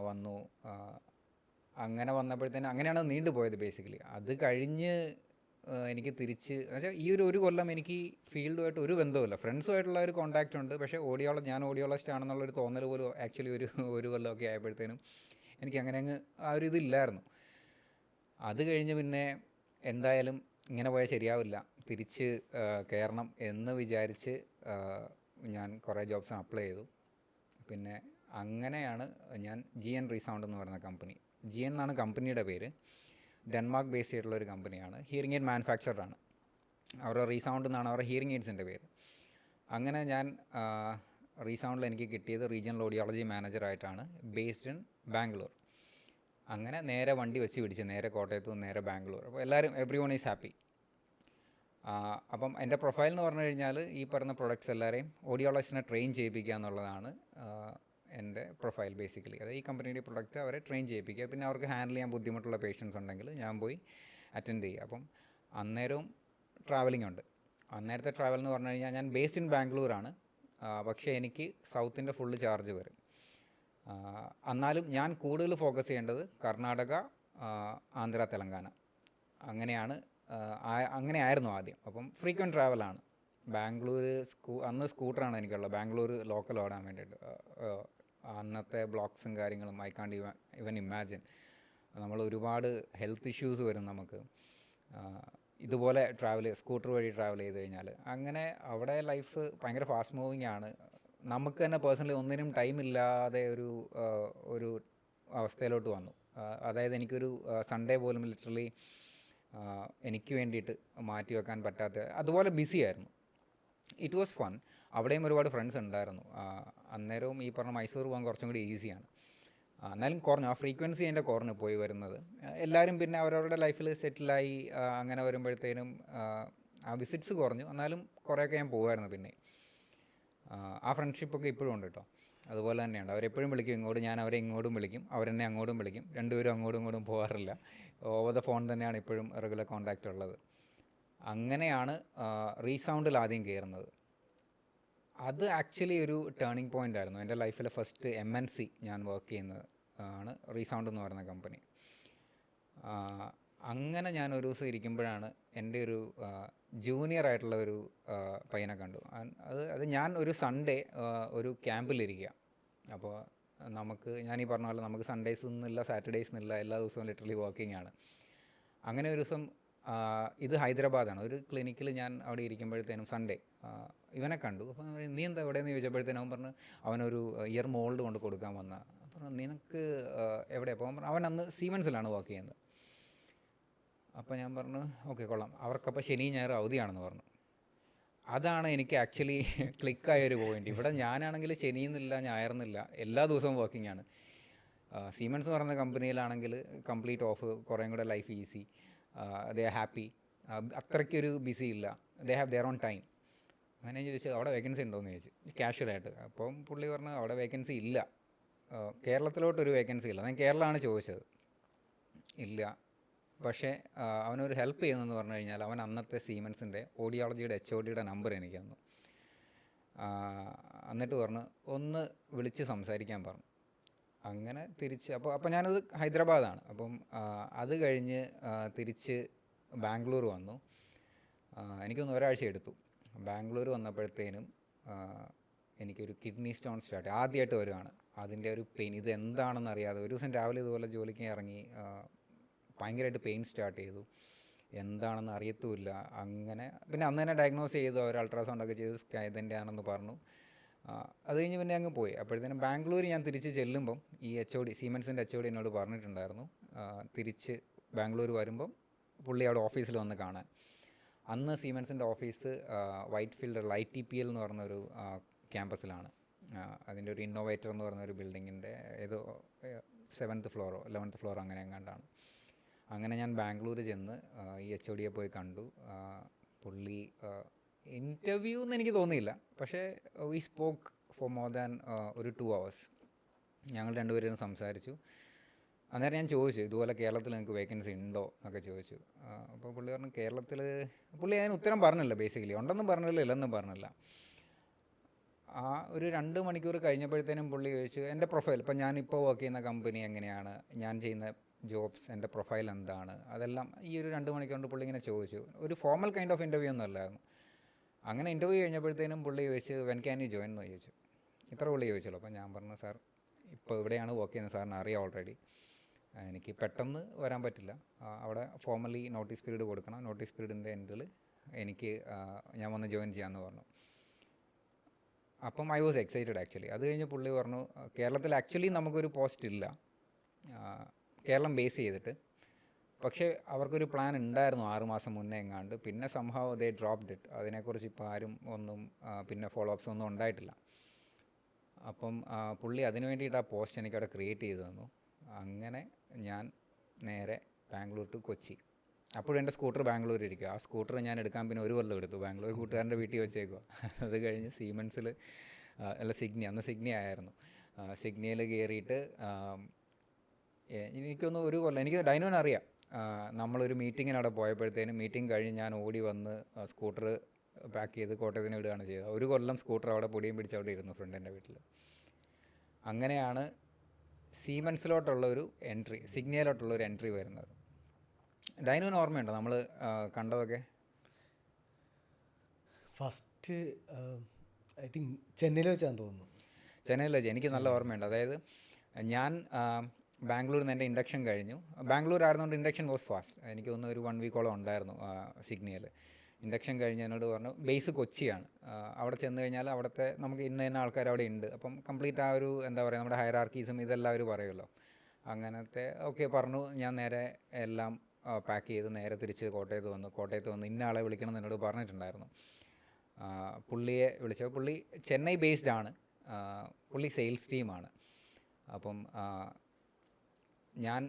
വന്നു. അങ്ങനെ വന്നപ്പോഴത്തേനും അങ്ങനെയാണ് നീണ്ടുപോയത് ബേസിക്കലി. അത് കഴിഞ്ഞ് എനിക്ക് തിരിച്ച് എന്നുവെച്ചാൽ ഈ ഒരു കൊല്ലം എനിക്ക് ഫീൽഡുമായിട്ട് ഒരു ബന്ധവുമില്ല. ഫ്രണ്ട്സുമായിട്ടുള്ള ഒരു കോൺടാക്റ്റ് ഉണ്ട്. പക്ഷേ ഞാൻ ഓഡിയോളജിസ്റ്റ് ആണെന്നുള്ളൊരു തോന്നൽ പോലും ആക്ച്വലി ഒരു കൊല്ലമൊക്കെ ആയപ്പോഴത്തേനും എനിക്ക് അങ്ങനെ അങ്ങ് ആ ഒരു ഇതില്ലായിരുന്നു. അത് കഴിഞ്ഞ് പിന്നെ എന്തായാലും ഇങ്ങനെ പോയാൽ ശരിയാവില്ല, തിരിച്ച് കയറണം എന്ന് വിചാരിച്ച് ഞാൻ കുറേ ജോബ്സിന് അപ്ലൈ ചെയ്തു. പിന്നെ അങ്ങനെയാണ് ഞാൻ GN റീസൗണ്ട് എന്ന് പറയുന്ന കമ്പനി, GN എന്നാണ് കമ്പനിയുടെ പേര്, ഡെൻമാർക്ക് ബേസ് ചെയ്തിട്ടുള്ളൊരു കമ്പനിയാണ്. ഹിയറിംഗ് എയ്ഡ് മാനുഫാക്ചറാണ്. അവരുടെ റീസൗണ്ട് എന്നാണ് അവരുടെ ഹിയറിംഗ് എയ്ഡ്സിൻ്റെ പേര്. അങ്ങനെ ഞാൻ റീസൗണ്ടിൽ എനിക്ക് കിട്ടിയത് റീജിയണൽ ഓഡിയോളജി മാനേജറായിട്ടാണ്, ബേസ്ഡ് ഇൻ ബാംഗ്ലൂർ. അങ്ങനെ നേരെ വണ്ടി വെച്ച് പിടിച്ച് നേരെ കോട്ടയത്തു നിന്ന് നേരെ ബാംഗ്ലൂർ. അപ്പോൾ എവ്രി വൺ ഈസ് ഹാപ്പി. അപ്പം എൻ്റെ പ്രൊഫൈൽ എന്ന് പറഞ്ഞു കഴിഞ്ഞാൽ ഈ പറഞ്ഞ പ്രൊഡക്ട്സ് എല്ലാവരെയും ഓഡിയോളജിസ്റ്റിനെ ട്രെയിൻ ചെയ്യിപ്പിക്കുക എന്നുള്ളതാണ് എൻ്റെ പ്രൊഫൈൽ ബേസിക്കലി. അത് ഈ കമ്പനിയുടെ പ്രൊഡക്റ്റ് അവരെ ട്രെയിൻ ചെയ്യിപ്പിക്കുക. പിന്നെ അവർക്ക് ഹാൻഡിൽ ചെയ്യാൻ ബുദ്ധിമുട്ടുള്ള പേഷ്യൻസ് ഉണ്ടെങ്കിൽ ഞാൻ പോയി അറ്റൻഡ് ചെയ്യുക. അപ്പം അന്നേരവും ട്രാവലിംഗ് ഉണ്ട്. അന്നേരത്തെ ട്രാവൽ എന്ന് പറഞ്ഞു കഴിഞ്ഞാൽ ഞാൻ ബേസ്ഡ് ഇൻ ബാംഗ്ലൂരാണ്, പക്ഷേ എനിക്ക് സൗത്തിൻ്റെ ഫുള്ള് ചാർജ് വരും. എന്നാലും ഞാൻ കൂടുതൽ ഫോക്കസ് ചെയ്യേണ്ടത് കർണാടക, ആന്ധ്ര, തെലങ്കാന. അങ്ങനെയായിരുന്നു ആദ്യം. അപ്പം ഫ്രീക്വൻറ്റ് ട്രാവലാണ്. ബാംഗ്ലൂർ അന്ന് സ്കൂട്ടറാണ് എനിക്കുള്ളത്, ബാംഗ്ലൂർ ലോക്കൽ ഓടാൻ വേണ്ടിയിട്ട്. അന്നത്തെ ബ്ലോക്സും കാര്യങ്ങളും ഐ കാണ്ട് ഇവൻ ഇമാജിൻ. നമ്മൾ ഒരുപാട് ഹെൽത്ത് ഇഷ്യൂസ് വരും നമുക്ക് ഇതുപോലെ സ്കൂട്ടർ വഴി ട്രാവൽ ചെയ്ത് കഴിഞ്ഞാൽ. അങ്ങനെ അവിടെ ലൈഫ് ഭയങ്കര ഫാസ്റ്റ് മൂവിങ് ആണ്. നമുക്ക് തന്നെ പേഴ്സണലി ഒന്നിനും ടൈമില്ലാതെ ഒരു അവസ്ഥയിലോട്ട് വന്നു. അതായത് എനിക്കൊരു സൺഡേ പോലും ലിറ്ററലി എനിക്ക് വേണ്ടിയിട്ട് മാറ്റി വെക്കാൻ പറ്റാത്ത അതുപോലെ ബിസി ആയിരുന്നു. It was fun. അവിടെയും ഒരുപാട് ഫ്രണ്ട്സ് ഉണ്ടായിരുന്നു. അന്നേരവും ഈ പറഞ്ഞ മൈസൂർ പോകാൻ കുറച്ചും കൂടി ഈസിയാണ്. എന്നാലും കുറഞ്ഞു, ആ ഫ്രീക്വൻസി എൻ്റെ കുറഞ്ഞു പോയി വരുന്നത്. എല്ലാവരും പിന്നെ അവരവരുടെ ലൈഫിൽ സെറ്റിലായി. അങ്ങനെ വരുമ്പോഴത്തേനും ആ വിസിറ്റ്സ് കുറഞ്ഞു. എന്നാലും കുറേയൊക്കെ ഞാൻ പോകുമായിരുന്നു പിന്നെ. ആ ഫ്രണ്ട്ഷിപ്പൊക്കെ ഇപ്പോഴും ഉണ്ട് കേട്ടോ. അതുപോലെ തന്നെയുണ്ട്. അവരെപ്പോഴും വിളിക്കും ഇങ്ങോട്ട്, ഞാൻ അവരെ ഇങ്ങോട്ടും വിളിക്കും, അവരെന്നെ അങ്ങോട്ടും വിളിക്കും. രണ്ടുപേരും അങ്ങോട്ടും ഇങ്ങോട്ടും പോകാറില്ല. ഓവർ ദ ഫോൺ തന്നെയാണ് ഇപ്പോഴും റെഗുലർ കോൺടാക്റ്റ് ഉള്ളത്. അങ്ങനെയാണ് റീസൗണ്ടിൽ ആദ്യം കയറുന്നത്. അത് ആക്ച്വലി ഒരു ടേണിംഗ് പോയിൻ്റ് ആയിരുന്നു. എൻ്റെ ലൈഫിലെ ഫസ്റ്റ് MNC ഞാൻ വർക്ക് ചെയ്യുന്നത് ആണ് റീസൗണ്ട് എന്ന് പറയുന്ന കമ്പനി. അങ്ങനെ ഞാൻ ഒരു ദിവസം ഇരിക്കുമ്പോഴാണ് എൻ്റെ ഒരു ജൂനിയർ ആയിട്ടുള്ള ഒരു പയ്യനെ കണ്ടു. അത് ഞാൻ ഒരു സൺഡേ ഒരു ക്യാമ്പിലിരിക്കുക. അപ്പോൾ ഞാൻ ഈ പറഞ്ഞ പോലെ നമുക്ക് സൺഡേസ് എന്നില്ല, സാറ്റർഡേയ്സ് എന്നില്ല, എല്ലാ ദിവസവും ലിറ്ററലി വർക്കിംഗ് ആണ്. അങ്ങനെ ഒരു ദിവസം ഇത് ഹൈദരാബാദാണ്. ഒരു ക്ലിനിക്കിൽ ഞാൻ അവിടെ ഇരിക്കുമ്പോഴത്തേനും സൺഡേ ഇവനെ കണ്ടു. അപ്പം നീ എന്താ എവിടെയെന്ന് ചോദിച്ചപ്പോഴത്തേനും അവൻ പറഞ്ഞു അവനൊരു ഇയർ മോൾഡ് കൊണ്ട് കൊടുക്കാൻ വന്ന. പറഞ്ഞു നിനക്ക് എവിടെയാണ്? അപ്പോൾ അവൻ അന്ന് സീമെൻസിലാണ് വർക്ക് ചെയ്യുന്നത്. അപ്പോൾ ഞാൻ പറഞ്ഞു ഓക്കെ കൊള്ളാം, അവർക്കപ്പോൾ ശനി ഞായർ അവധിയാണെന്ന് പറഞ്ഞു. അതാണ് എനിക്ക് ആക്ച്വലി ക്ലിക്കായൊരു പോയിൻ്റ്. ഇവിടെ ഞാനാണെങ്കിൽ ശനിയെന്നില്ല ഞായറെന്നില്ല, എല്ലാ ദിവസവും വർക്കിംഗ് ആണ്. സീമെൻസ് എന്ന് പറയുന്ന കമ്പനിയിലാണെങ്കിൽ കംപ്ലീറ്റ് ഓഫ്, കുറേയും കൂടെ life easy, they are happy, അത്രയ്ക്കൊരു ബിസി ഇല്ല, they have their own time. അങ്ങനെ ചോദിച്ചു അവിടെ വേക്കൻസി ഉണ്ടോയെന്ന് ചോദിച്ചു കാഷ്വലായിട്ട്. അപ്പം പുള്ളി പറഞ്ഞു അവിടെ വേക്കൻസി ഇല്ല, കേരളത്തിലോട്ടൊരു വേക്കൻസി ഇല്ല. ഞാൻ കേരളമാണ് ചോദിച്ചത്. ഇല്ല, പക്ഷേ അവനൊരു ഹെൽപ്പ് ചെയ്യുന്നതെന്ന് പറഞ്ഞു കഴിഞ്ഞാൽ അവൻ അന്നത്തെ സീമെൻസിൻ്റെ ഓഡിയോളജിയുടെ HODയുടെ നമ്പർ എനിക്ക് തന്നു. എന്നിട്ട് പറഞ്ഞു ഒന്ന് വിളിച്ച് സംസാരിക്കാൻ പറഞ്ഞു. അങ്ങനെ തിരിച്ച് അപ്പോൾ ഞാനത് ഹൈദരാബാദാണ്. അപ്പം അത് കഴിഞ്ഞ് തിരിച്ച് ബാംഗ്ലൂർ വന്നു. എനിക്കൊന്ന് ഒരാഴ്ച എടുത്തു. ബാംഗ്ലൂർ വന്നപ്പോഴത്തേനും എനിക്കൊരു കിഡ്നി സ്റ്റോൺ സ്റ്റാർട്ട് ആദ്യമായിട്ട് വരുവാണ്. അതിൻ്റെ ഒരു പെയിൻ, ഇത് എന്താണെന്ന് അറിയാതെ ഒരു ദിവസം രാവിലെ ഇതുപോലെ ജോലിക്ക് ഇറങ്ങി ഭയങ്കരമായിട്ട് പെയിൻ സ്റ്റാർട്ട് ചെയ്തു. എന്താണെന്ന് അറിയത്തുമില്ല. അങ്ങനെ പിന്നെ അന്ന് തന്നെ ഡയഗ്നോസ് ചെയ്തു, അവർ അൾട്രാസൗണ്ടൊക്കെ ചെയ്ത് ഇതിൻ്റെ ആണെന്ന് പറഞ്ഞു. അത് കഴിഞ്ഞ് പിന്നെ അങ്ങ് പോയി. അപ്പോഴത്തേനും ബാംഗ്ലൂർ ഞാൻ തിരിച്ച് ചെല്ലുമ്പം ഈ സീമെൻസിൻ്റെ HOD എന്നോട് പറഞ്ഞിട്ടുണ്ടായിരുന്നു തിരിച്ച് ബാംഗ്ലൂർ വരുമ്പം പുള്ളി അവിടെ ഓഫീസിൽ വന്ന് കാണാൻ. അന്ന് സീമെൻസിൻ്റെ ഓഫീസ് വൈറ്റ് ഫീൽഡുള്ള ITPL എന്ന് പറഞ്ഞൊരു ക്യാമ്പസിലാണ്. അതിൻ്റെ ഒരു ഇന്നോവേറ്റർ എന്ന് പറഞ്ഞൊരു ബിൽഡിങ്ങിൻ്റെ ഏതോ 7th ഫ്ലോറോ 11th ഫ്ലോറോ അങ്ങനെ എങ്ങാണ്ടാണ്. അങ്ങനെ ഞാൻ ബാംഗ്ലൂർ ചെന്ന് ഈ HODയെ പോയി കണ്ടു. പുള്ളി ഇൻ്റർവ്യൂ എന്ന് എനിക്ക് തോന്നിയില്ല, പക്ഷേ V spoke for more than ഒരു 2 hours. ഞങ്ങൾ രണ്ടുപേരും സംസാരിച്ചു. അന്നേരം ഞാൻ ചോദിച്ചു ഇതുപോലെ കേരളത്തിൽ നിങ്ങൾക്ക് വേക്കൻസി ഉണ്ടോ എന്നൊക്കെ ചോദിച്ചു. അപ്പോൾ പുള്ളി പറഞ്ഞു കേരളത്തിൽ, പുള്ളി അതിന് ഉത്തരം പറഞ്ഞില്ല. ബേസിക്കലി ഉണ്ടെന്നും പറഞ്ഞില്ല, ഇല്ലെന്നും പറഞ്ഞില്ല. ആ ഒരു 2 മണിക്കൂർ കഴിഞ്ഞപ്പോഴത്തേനും പുള്ളി ചോദിച്ചു എൻ്റെ പ്രൊഫൈൽ, ഇപ്പം ഞാനിപ്പോൾ വർക്ക് ചെയ്യുന്ന കമ്പനി എങ്ങനെയാണ്, ഞാൻ ചെയ്യുന്ന ജോബ്സ്, എൻ്റെ പ്രൊഫൈൽ എന്താണ്, അതെല്ലാം ഈ ഒരു 2 മണിക്കൂർ കൊണ്ട് പുള്ളി ഇങ്ങനെ ചോദിച്ചു. ഒരു ഫോർമൽ കൈൻഡ് ഓഫ് ഇൻ്റർവ്യൂ ഒന്നും അല്ലായിരുന്നു. അങ്ങനെ ഇൻ്റർവ്യൂ കഴിഞ്ഞപ്പോഴത്തേനും പുള്ളി ചോദിച്ചു വെൻ ക്യാൻ യു ജോയിൻ എന്ന് ചോദിച്ചു. ഇത്ര പുള്ളി ചോദിച്ചല്ലോ. അപ്പോൾ ഞാൻ പറഞ്ഞു സാർ ഇപ്പോൾ ഇവിടെയാണ് വർക്ക് ചെയ്യുന്നത്, സാറിന് അറിയാം ഓൾറെഡി, എനിക്ക് പെട്ടെന്ന് വരാൻ പറ്റില്ല, അവിടെ ഫോർമലി നോട്ടീസ് പീരീഡ് കൊടുക്കണം, നോട്ടീസ് പീരീഡിൻ്റെ എൻഡിൽ എനിക്ക് ഞാൻ വന്ന് ജോയിൻ ചെയ്യാമെന്ന് പറഞ്ഞു. അപ്പം ഐ വാസ് എക്സൈറ്റഡ് ആക്ച്വലി. അത് കഴിഞ്ഞ് പുള്ളി പറഞ്ഞു കേരളത്തിൽ ആക്ച്വലി നമുക്കൊരു പോസ്റ്റ് ഇല്ല, കേരളം ബേസ് ചെയ്തിട്ട്, പക്ഷേ അവർക്കൊരു പ്ലാൻ ഉണ്ടായിരുന്നു 6 മാസം മുന്നേ എങ്ങാണ്ട്. പിന്നെ സംഭവം ദേ ഡ്രോപ്ഡ് ഇറ്റ്. അതിനെക്കുറിച്ച് ഇപ്പോൾ ആരും ഒന്നും പിന്നെ ഫോളോ അപ്സ് ഒന്നും ഉണ്ടായിട്ടില്ല. അപ്പം പുള്ളി അതിന് വേണ്ടിയിട്ട് ആ പോസ്റ്റ് എനിക്കവിടെ ക്രിയേറ്റ് ചെയ്ത് തന്നു. അങ്ങനെ ഞാൻ നേരെ ബാംഗ്ലൂർ ടു കൊച്ചി. അപ്പോഴും എൻ്റെ സ്കൂട്ടർ ബാംഗ്ലൂർ ഇരിക്കുക. ആ സ്കൂട്ടർ ഞാൻ എടുക്കാൻ പിന്നെ 1 കൊല്ലം എടുത്തു. ബാംഗ്ലൂർ കൂട്ടുകാരൻ്റെ വീട്ടിൽ വെച്ചേക്കുക. അത് കഴിഞ്ഞ് സീമെൻസിൽ സിഗ്നി, അന്ന് സിഗ്നി ആയിരുന്നു, സിഗ്നിയിൽ കയറിയിട്ട് എനിക്കൊന്ന് 1 കൊല്ലം, എനിക്ക് ഡൈനോനെ അറിയാം. നമ്മളൊരു മീറ്റിങ്ങിന് അവിടെ പോയപ്പോഴത്തേനും മീറ്റിംഗ് കഴിഞ്ഞ് ഞാൻ ഓടി വന്ന് സ്കൂട്ടർ പാക്ക് ചെയ്ത് കോട്ടയത്തിന് വിടുകയാണ് ചെയ്തത്. 1 കൊല്ലം സ്കൂട്ടർ അവിടെ പൊടിയും പിടിച്ച് അവിടെ ഇരുന്നു ഫ്രണ്ടിൻ്റെ വീട്ടിൽ. അങ്ങനെയാണ് സീമെൻസിലോട്ടുള്ള ഒരു എൻട്രി, സിഗ്നിയിലോട്ടുള്ള ഒരു എൻട്രി വരുന്നത്. ഡൈനോന് ഓർമ്മയുണ്ടോ നമ്മൾ കണ്ടതൊക്കെ? ഫസ്റ്റ് ഐ തിങ്ക് ചെന്നൈയിൽ വെച്ചാന്ന് തോന്നുന്നു. ചെന്നൈയിൽ വെച്ച് എനിക്ക് നല്ല ഓർമ്മയുണ്ട്. അതായത് ഞാൻ ബാംഗ്ലൂരിൽ നിന്ന് എൻ്റെ ഇൻഡക്ഷൻ കഴിഞ്ഞു. ബാംഗ്ലൂർ ആയിരുന്നുകൊണ്ട് ഇൻഡക്ഷൻ വാസ് ഫാസ്റ്റ്. എനിക്ക് തോന്നുന്നു ഒരു 1 വീക്കോളം ഉണ്ടായിരുന്നു സിഗ്നിയിൽ. ഇൻഡക്ഷൻ കഴിഞ്ഞ് എന്നോട് പറഞ്ഞു ബേസ് കൊച്ചിയാണ്, അവിടെ ചെന്ന് കഴിഞ്ഞാൽ അവിടുത്തെ നമുക്ക് ഇന്ന ആൾക്കാർ അവിടെ ഉണ്ട്. അപ്പം കംപ്ലീറ്റ് ആ ഒരു എന്താ പറയുക നമ്മുടെ ഹയറാർക്കീസും ഇതെല്ലാം അവർ പറയുമല്ലോ. അങ്ങനത്തെ ഓക്കെ പറഞ്ഞു. ഞാൻ നേരെ എല്ലാം പാക്ക് ചെയ്ത് നേരെ തിരിച്ച് കോട്ടയത്ത് വന്ന് ഇന്ന ആളെ വിളിക്കണം എന്ന് എന്നോട് പറഞ്ഞിട്ടുണ്ടായിരുന്നു. പുള്ളിയെ വിളിച്ചപ്പോൾ പുള്ളി ചെന്നൈ ബേസ്ഡ് ആണ്, പുള്ളി സെയിൽസ് ടീമാണ്. അപ്പം ഞാൻ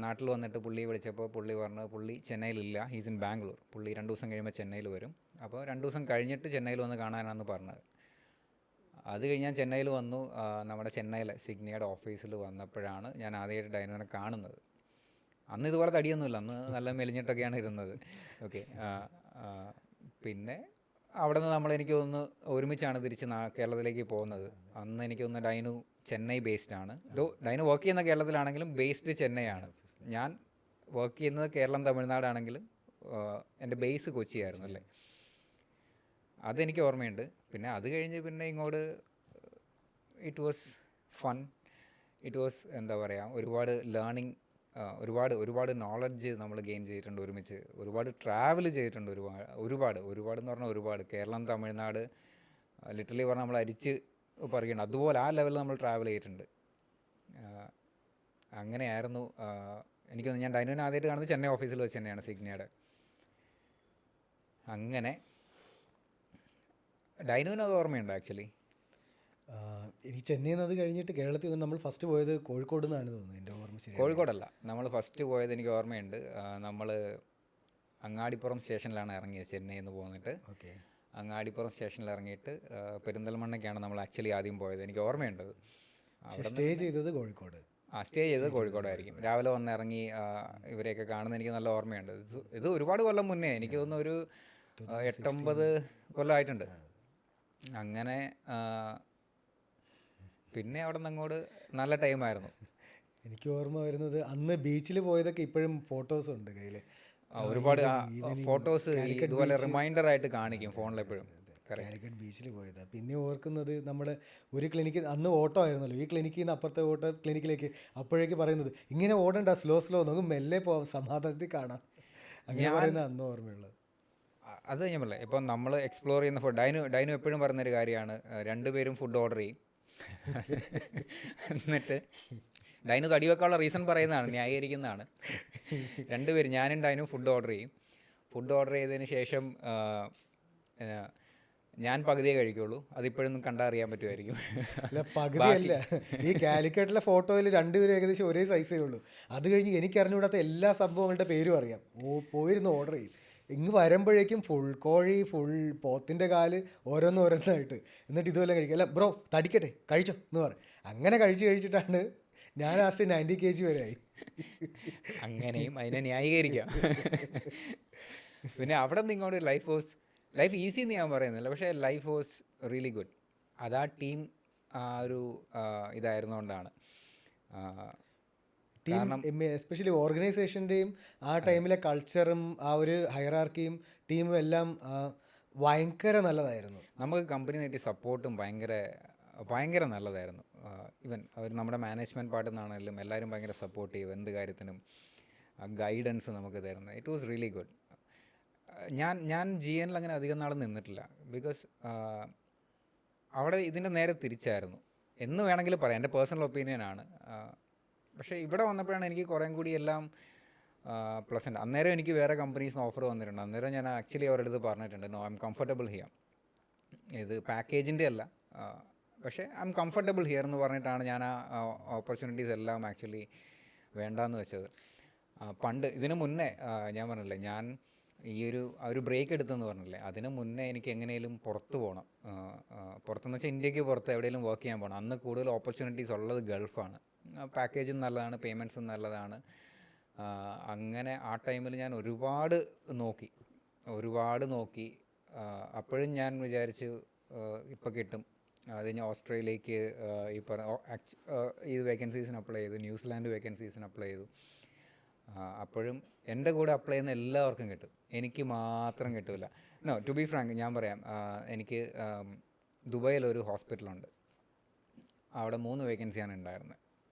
നാട്ടിൽ വന്നിട്ട് പുള്ളിയെ വിളിച്ചപ്പോൾ പുള്ളി പറഞ്ഞു പുള്ളി ചെന്നൈയിലില്ല, ഹീസ് ഇൻ ബാംഗ്ലൂർ. പുള്ളി 2 ദിവസം കഴിയുമ്പോൾ ചെന്നൈയിൽ വരും, അപ്പോൾ 2 ദിവസം കഴിഞ്ഞിട്ട് ചെന്നൈയിൽ വന്ന് കാണാനാണെന്ന് പറഞ്ഞത്. അത് കഴിഞ്ഞ് ഞാൻ ചെന്നൈയിൽ വന്നു. നമ്മുടെ ചെന്നൈയിലെ സിഗ്നിയുടെ ഓഫീസിൽ വന്നപ്പോഴാണ് ഞാൻ ആദ്യമായിട്ട് ഡൈനോനെ കാണുന്നത്. അന്ന് ഇതുപോലെ തടിയൊന്നുമില്ല, അന്ന് നല്ല മെലിഞ്ഞിട്ടൊക്കെയാണ് ഇരുന്നത്. ഓക്കെ. പിന്നെ അവിടെ നിന്ന് എനിക്ക് തോന്നുന്നു ഒരുമിച്ചാണ് തിരിച്ച് കേരളത്തിലേക്ക് പോകുന്നത്. അന്ന് എനിക്ക് തോന്നുന്നു ഡൈനു ചെന്നൈ ബേസ്ഡ് ആണ്. ഡൈനു വർക്ക് ചെയ്യുന്ന കേരളത്തിലാണെങ്കിലും ബേസ്ഡ് ചെന്നൈയാണ്. ഞാൻ വർക്ക് ചെയ്യുന്നത് കേരളം തമിഴ്നാടാണെങ്കിലും എൻ്റെ ബേസ് കൊച്ചിയായിരുന്നു അല്ലേ. അതെനിക്ക് ഓർമ്മയുണ്ട്. പിന്നെ അത് കഴിഞ്ഞ് പിന്നെ ഇങ്ങോട്ട് it was fun, it was എന്താ പറയുക, ഒരുപാട് ലേണിംഗ്, ഒരുപാട് നോളജ് നമ്മൾ ഗെയിൻ ചെയ്തിട്ടുണ്ട് ഒരുമിച്ച്. ഒരുപാട് ട്രാവൽ ചെയ്തിട്ടുണ്ട്, ഒരുപാട് എന്ന് പറഞ്ഞാൽ ഒരുപാട്. കേരളം തമിഴ്നാട് ലിറ്ററലി പറഞ്ഞാൽ നമ്മൾ അരിച്ച് പറയുന്നുണ്ട്, അതുപോലെ ആ ലെവലിൽ നമ്മൾ ട്രാവൽ ചെയ്തിട്ടുണ്ട്. അങ്ങനെയായിരുന്നു. എനിക്കൊന്ന് ഞാൻ ഡൈനോനെ ആദ്യമായിട്ട് കാണുന്നത് ചെന്നൈ ഓഫീസിൽ വെച്ച് തന്നെയാണ്, സിഗ്നിയുടെ. അങ്ങനെ ഡൈനോന് അത് ഓർമ്മയുണ്ട് ആക്ച്വലി. എനിക്ക് ചെന്നൈയിൽ നിന്ന് അത് കഴിഞ്ഞിട്ട് കേരളത്തിൽ നിന്ന് നമ്മൾ ഫസ്റ്റ് പോയത് കോഴിക്കോട് നിന്നാണ് തോന്നുന്നത്, എൻ്റെ ഓർമ്മ ശരി. കോഴിക്കോടല്ല, നമ്മൾ ഫസ്റ്റ് പോയത് എനിക്ക് ഓർമ്മയുണ്ട്. നമ്മൾ അങ്ങാടിപ്പുറം സ്റ്റേഷനിലാണ് ഇറങ്ങിയത് ചെന്നൈയിൽ നിന്ന് പോന്നിട്ട്. ഓക്കെ. അങ്ങാടിപ്പുറം സ്റ്റേഷനിൽ ഇറങ്ങിയിട്ട് പെരിന്തൽമണ്ണയ്ക്കാണ് നമ്മൾ ആക്ച്വലി ആദ്യം പോയത്, എനിക്ക് ഓർമ്മയുണ്ട്. സ്റ്റേ ചെയ്തത് കോഴിക്കോട്. സ്റ്റേ ചെയ്തത് കോഴിക്കോടായിരിക്കും. രാവിലെ വന്നിറങ്ങി ഇവരെയൊക്കെ കാണുന്നത് എനിക്ക് നല്ല ഓർമ്മയുണ്ട്. ഇത് ഒരുപാട് കൊല്ലം മുന്നേ, എനിക്ക് തോന്നുന്നു ഒരു 8-9 കൊല്ലമായിട്ടുണ്ട്. അങ്ങനെ പിന്നെ അവിടെ നിന്ന് അങ്ങോട്ട് നല്ല ടൈമായിരുന്നു. എനിക്ക് ഓർമ്മ വരുന്നത് അന്ന് ബീച്ചിൽ പോയതൊക്കെ ഇപ്പോഴും ഫോട്ടോസ് ഉണ്ട് കയ്യിൽ. ഒരുപാട് ഫോട്ടോസ് ഇതുപോലെ റിമൈൻഡർ ആയിട്ട് കാണിക്കും ഫോണിൽ എപ്പോഴും. കാലിക്കറ്റ് ബീച്ചിൽ പോയതാണ്. പിന്നെ ഓർക്കുന്നത് നമ്മൾ ഒരു ക്ലിനിക്ക്, അന്ന് ഓട്ടോ ആയിരുന്നല്ലോ, ഈ ക്ലിനിക്കിൽ നിന്ന് അപ്പുറത്തെ ക്ലിനിക്കിലേക്ക്, അപ്പോഴേക്ക് പറയുന്നത് ഇങ്ങനെ ഓടണ്ട, സ്ലോ നമുക്ക് മെല്ലെ പോവാം, സമാധാനത്തിൽ കാണാം, അങ്ങനെ പറയുന്നത് അന്ന് ഓർമ്മയുള്ളത്. അത് ഞാൻ പറയില്ല, ഇപ്പം നമ്മൾ എക്സ്പ്ലോർ ചെയ്യുന്ന ഫുഡ്, ഡൈനു എപ്പോഴും പറയുന്നൊരു കാര്യമാണ്, 2 പേരും ഫുഡ് ഓർഡർ ചെയ്യും. എന്നിട്ട് ഡൈനു തടി വെക്കാനുള്ള റീസൺ പറയുന്നതാണ്, ന്യായീകരിക്കുന്നതാണ്. 2 പേരും, ഞാനും ഡൈനും ഫുഡ് ഓർഡർ ചെയ്യും. ഫുഡ് ഓർഡർ ചെയ്തതിന് ശേഷം ഞാൻ പകുതിയേ കഴിക്കുള്ളൂ. അതിപ്പോഴൊന്നും കണ്ടാൽ അറിയാൻ പറ്റുമായിരിക്കും. അല്ല, പകുതിയല്ല, ഈ കാലിക്കറ്റിലെ ഫോട്ടോയിൽ 2 പേരും ഏകദേശം ഒരേ സൈസേ ഉള്ളൂ. അത് കഴിഞ്ഞ് എനിക്ക് അറിഞ്ഞുകൂടാത്ത എല്ലാ സംഭവങ്ങളുടെ പേരും അറിയാം. പോയിരുന്ന് ഓർഡർ ചെയ്യും. ഇങ്ങ് വരുമ്പോഴേക്കും ഫുൾ കോഴി, ഫുൾ പോത്തിൻ്റെ കാല്, ഓരോന്നായിട്ട്. എന്നിട്ട് ഇതുപോലെ കഴിക്കും. അല്ല ബ്രോ തടിക്കട്ടെ, കഴിച്ചോ എന്ന് പറയും. അങ്ങനെ കഴിച്ചിട്ടാണ് ഞാൻ ലാസ്റ്റ് 90 kg വരെ ആയി. അങ്ങനെയും അതിനെ ന്യായീകരിക്കാം. പിന്നെ അവിടെ നിന്ന് ഇങ്ങോട്ട് ലൈഫ് ഈസി എന്ന് ഞാൻ പറയുന്നില്ല, പക്ഷേ ലൈഫ് വാസ് റിയലി ഗുഡ്. അത് ആ ടീം ഒരു ഇതായിരുന്നുകൊണ്ടാണ്. ടീം എസ്പെഷ്യലി ഓർഗനൈസേഷൻ്റെയും ആ ടൈമിലെ കൾച്ചറും ആ ഒരു ഹൈറാർക്കിയും ടീമും എല്ലാം ഭയങ്കര നല്ലതായിരുന്നു. നമുക്ക് കമ്പനി നേടിയ സപ്പോർട്ടും ഭയങ്കര നല്ലതായിരുന്നു. ഈവൻ അവർ നമ്മുടെ മാനേജ്മെൻറ്റ് പാർട്ടിൽ നിന്നാണെങ്കിലും എല്ലാവരും ഭയങ്കര സപ്പോർട്ടീവ്, എന്ത് കാര്യത്തിനും ഗൈഡൻസ് നമുക്ക് തരുന്നത്. It was really good. ഞാൻ GNL അങ്ങനെ അധികം നാൾ നിന്നിട്ടില്ല, ബിക്കോസ് അവിടെ ഇതിൻ്റെ നേരെ തിരിച്ചായിരുന്നു എന്ന് വേണമെങ്കിൽ പറയാം, എൻ്റെ പേഴ്സണൽ ഒപ്പീനിയനാണ്. പക്ഷേ ഇവിടെ വന്നപ്പോഴാണ് എനിക്ക് കുറേ കൂടി എല്ലാം പ്ലസൻറ്റ്. അന്നേരം എനിക്ക് വേറെ കമ്പനീസ് ഓഫർ വന്നിട്ടുണ്ട്. അന്നേരം ഞാൻ ആക്ച്വലി അവരുടെ അടുത്ത് പറഞ്ഞിട്ടുണ്ട്, no I am comfortable here. ഇത് പാക്കേജിൻ്റെ അല്ല, പക്ഷേ ഐ എം കംഫർട്ടബിൾ ഹിയർ എന്ന് പറഞ്ഞിട്ടാണ് ഞാൻ ആ ഓപ്പർച്യൂണിറ്റീസ് എല്ലാം ആക്ച്വലി വേണ്ടാന്ന് വെച്ചത്. പണ്ട് ഇതിന് മുന്നേ ഞാൻ പറഞ്ഞില്ലേ, ഞാൻ ആ ഒരു ബ്രേക്ക് എടുത്തെന്ന് പറഞ്ഞില്ലേ, അതിന് മുന്നേ എനിക്ക് എങ്ങനെയും പുറത്ത് പോകണം. പുറത്തെന്ന് വെച്ചാൽ ഇന്ത്യക്ക് പുറത്ത് എവിടെയെങ്കിലും വർക്ക് ചെയ്യാൻ പോകണം. അന്ന് കൂടുതൽ ഓപ്പർച്യൂണിറ്റീസ് ഉള്ളത് ഗൾഫാണ്. പാക്കേജും നല്ലതാണ്, പേയ്മെൻറ്റ്സും നല്ലതാണ്. അങ്ങനെ ആ ടൈമിൽ ഞാൻ ഒരുപാട് നോക്കി. അപ്പോഴും ഞാൻ വിചാരിച്ചു ഇപ്പോൾ കിട്ടും. അത് കഴിഞ്ഞ് ഓസ്ട്രേലിയക്ക് ഈ വേക്കൻസീസിന് അപ്ലൈ ചെയ്തു, ന്യൂസിലാൻഡ് വേക്കൻസീസിന് അപ്ലൈ ചെയ്തു. അപ്പോഴും എൻ്റെ കൂടെ അപ്ലൈ ചെയ്യുന്ന എല്ലാവർക്കും കിട്ടും, എനിക്ക് മാത്രം കിട്ടില്ല. നോ, ടു ബി ഫ്രാങ്ക് ഞാൻ പറയാം, എനിക്ക് ദുബായിലൊരു ഹോസ്പിറ്റലുണ്ട്, അവിടെ 3 വേക്കൻസിയാണ് ഉണ്ടായിരുന്നത്.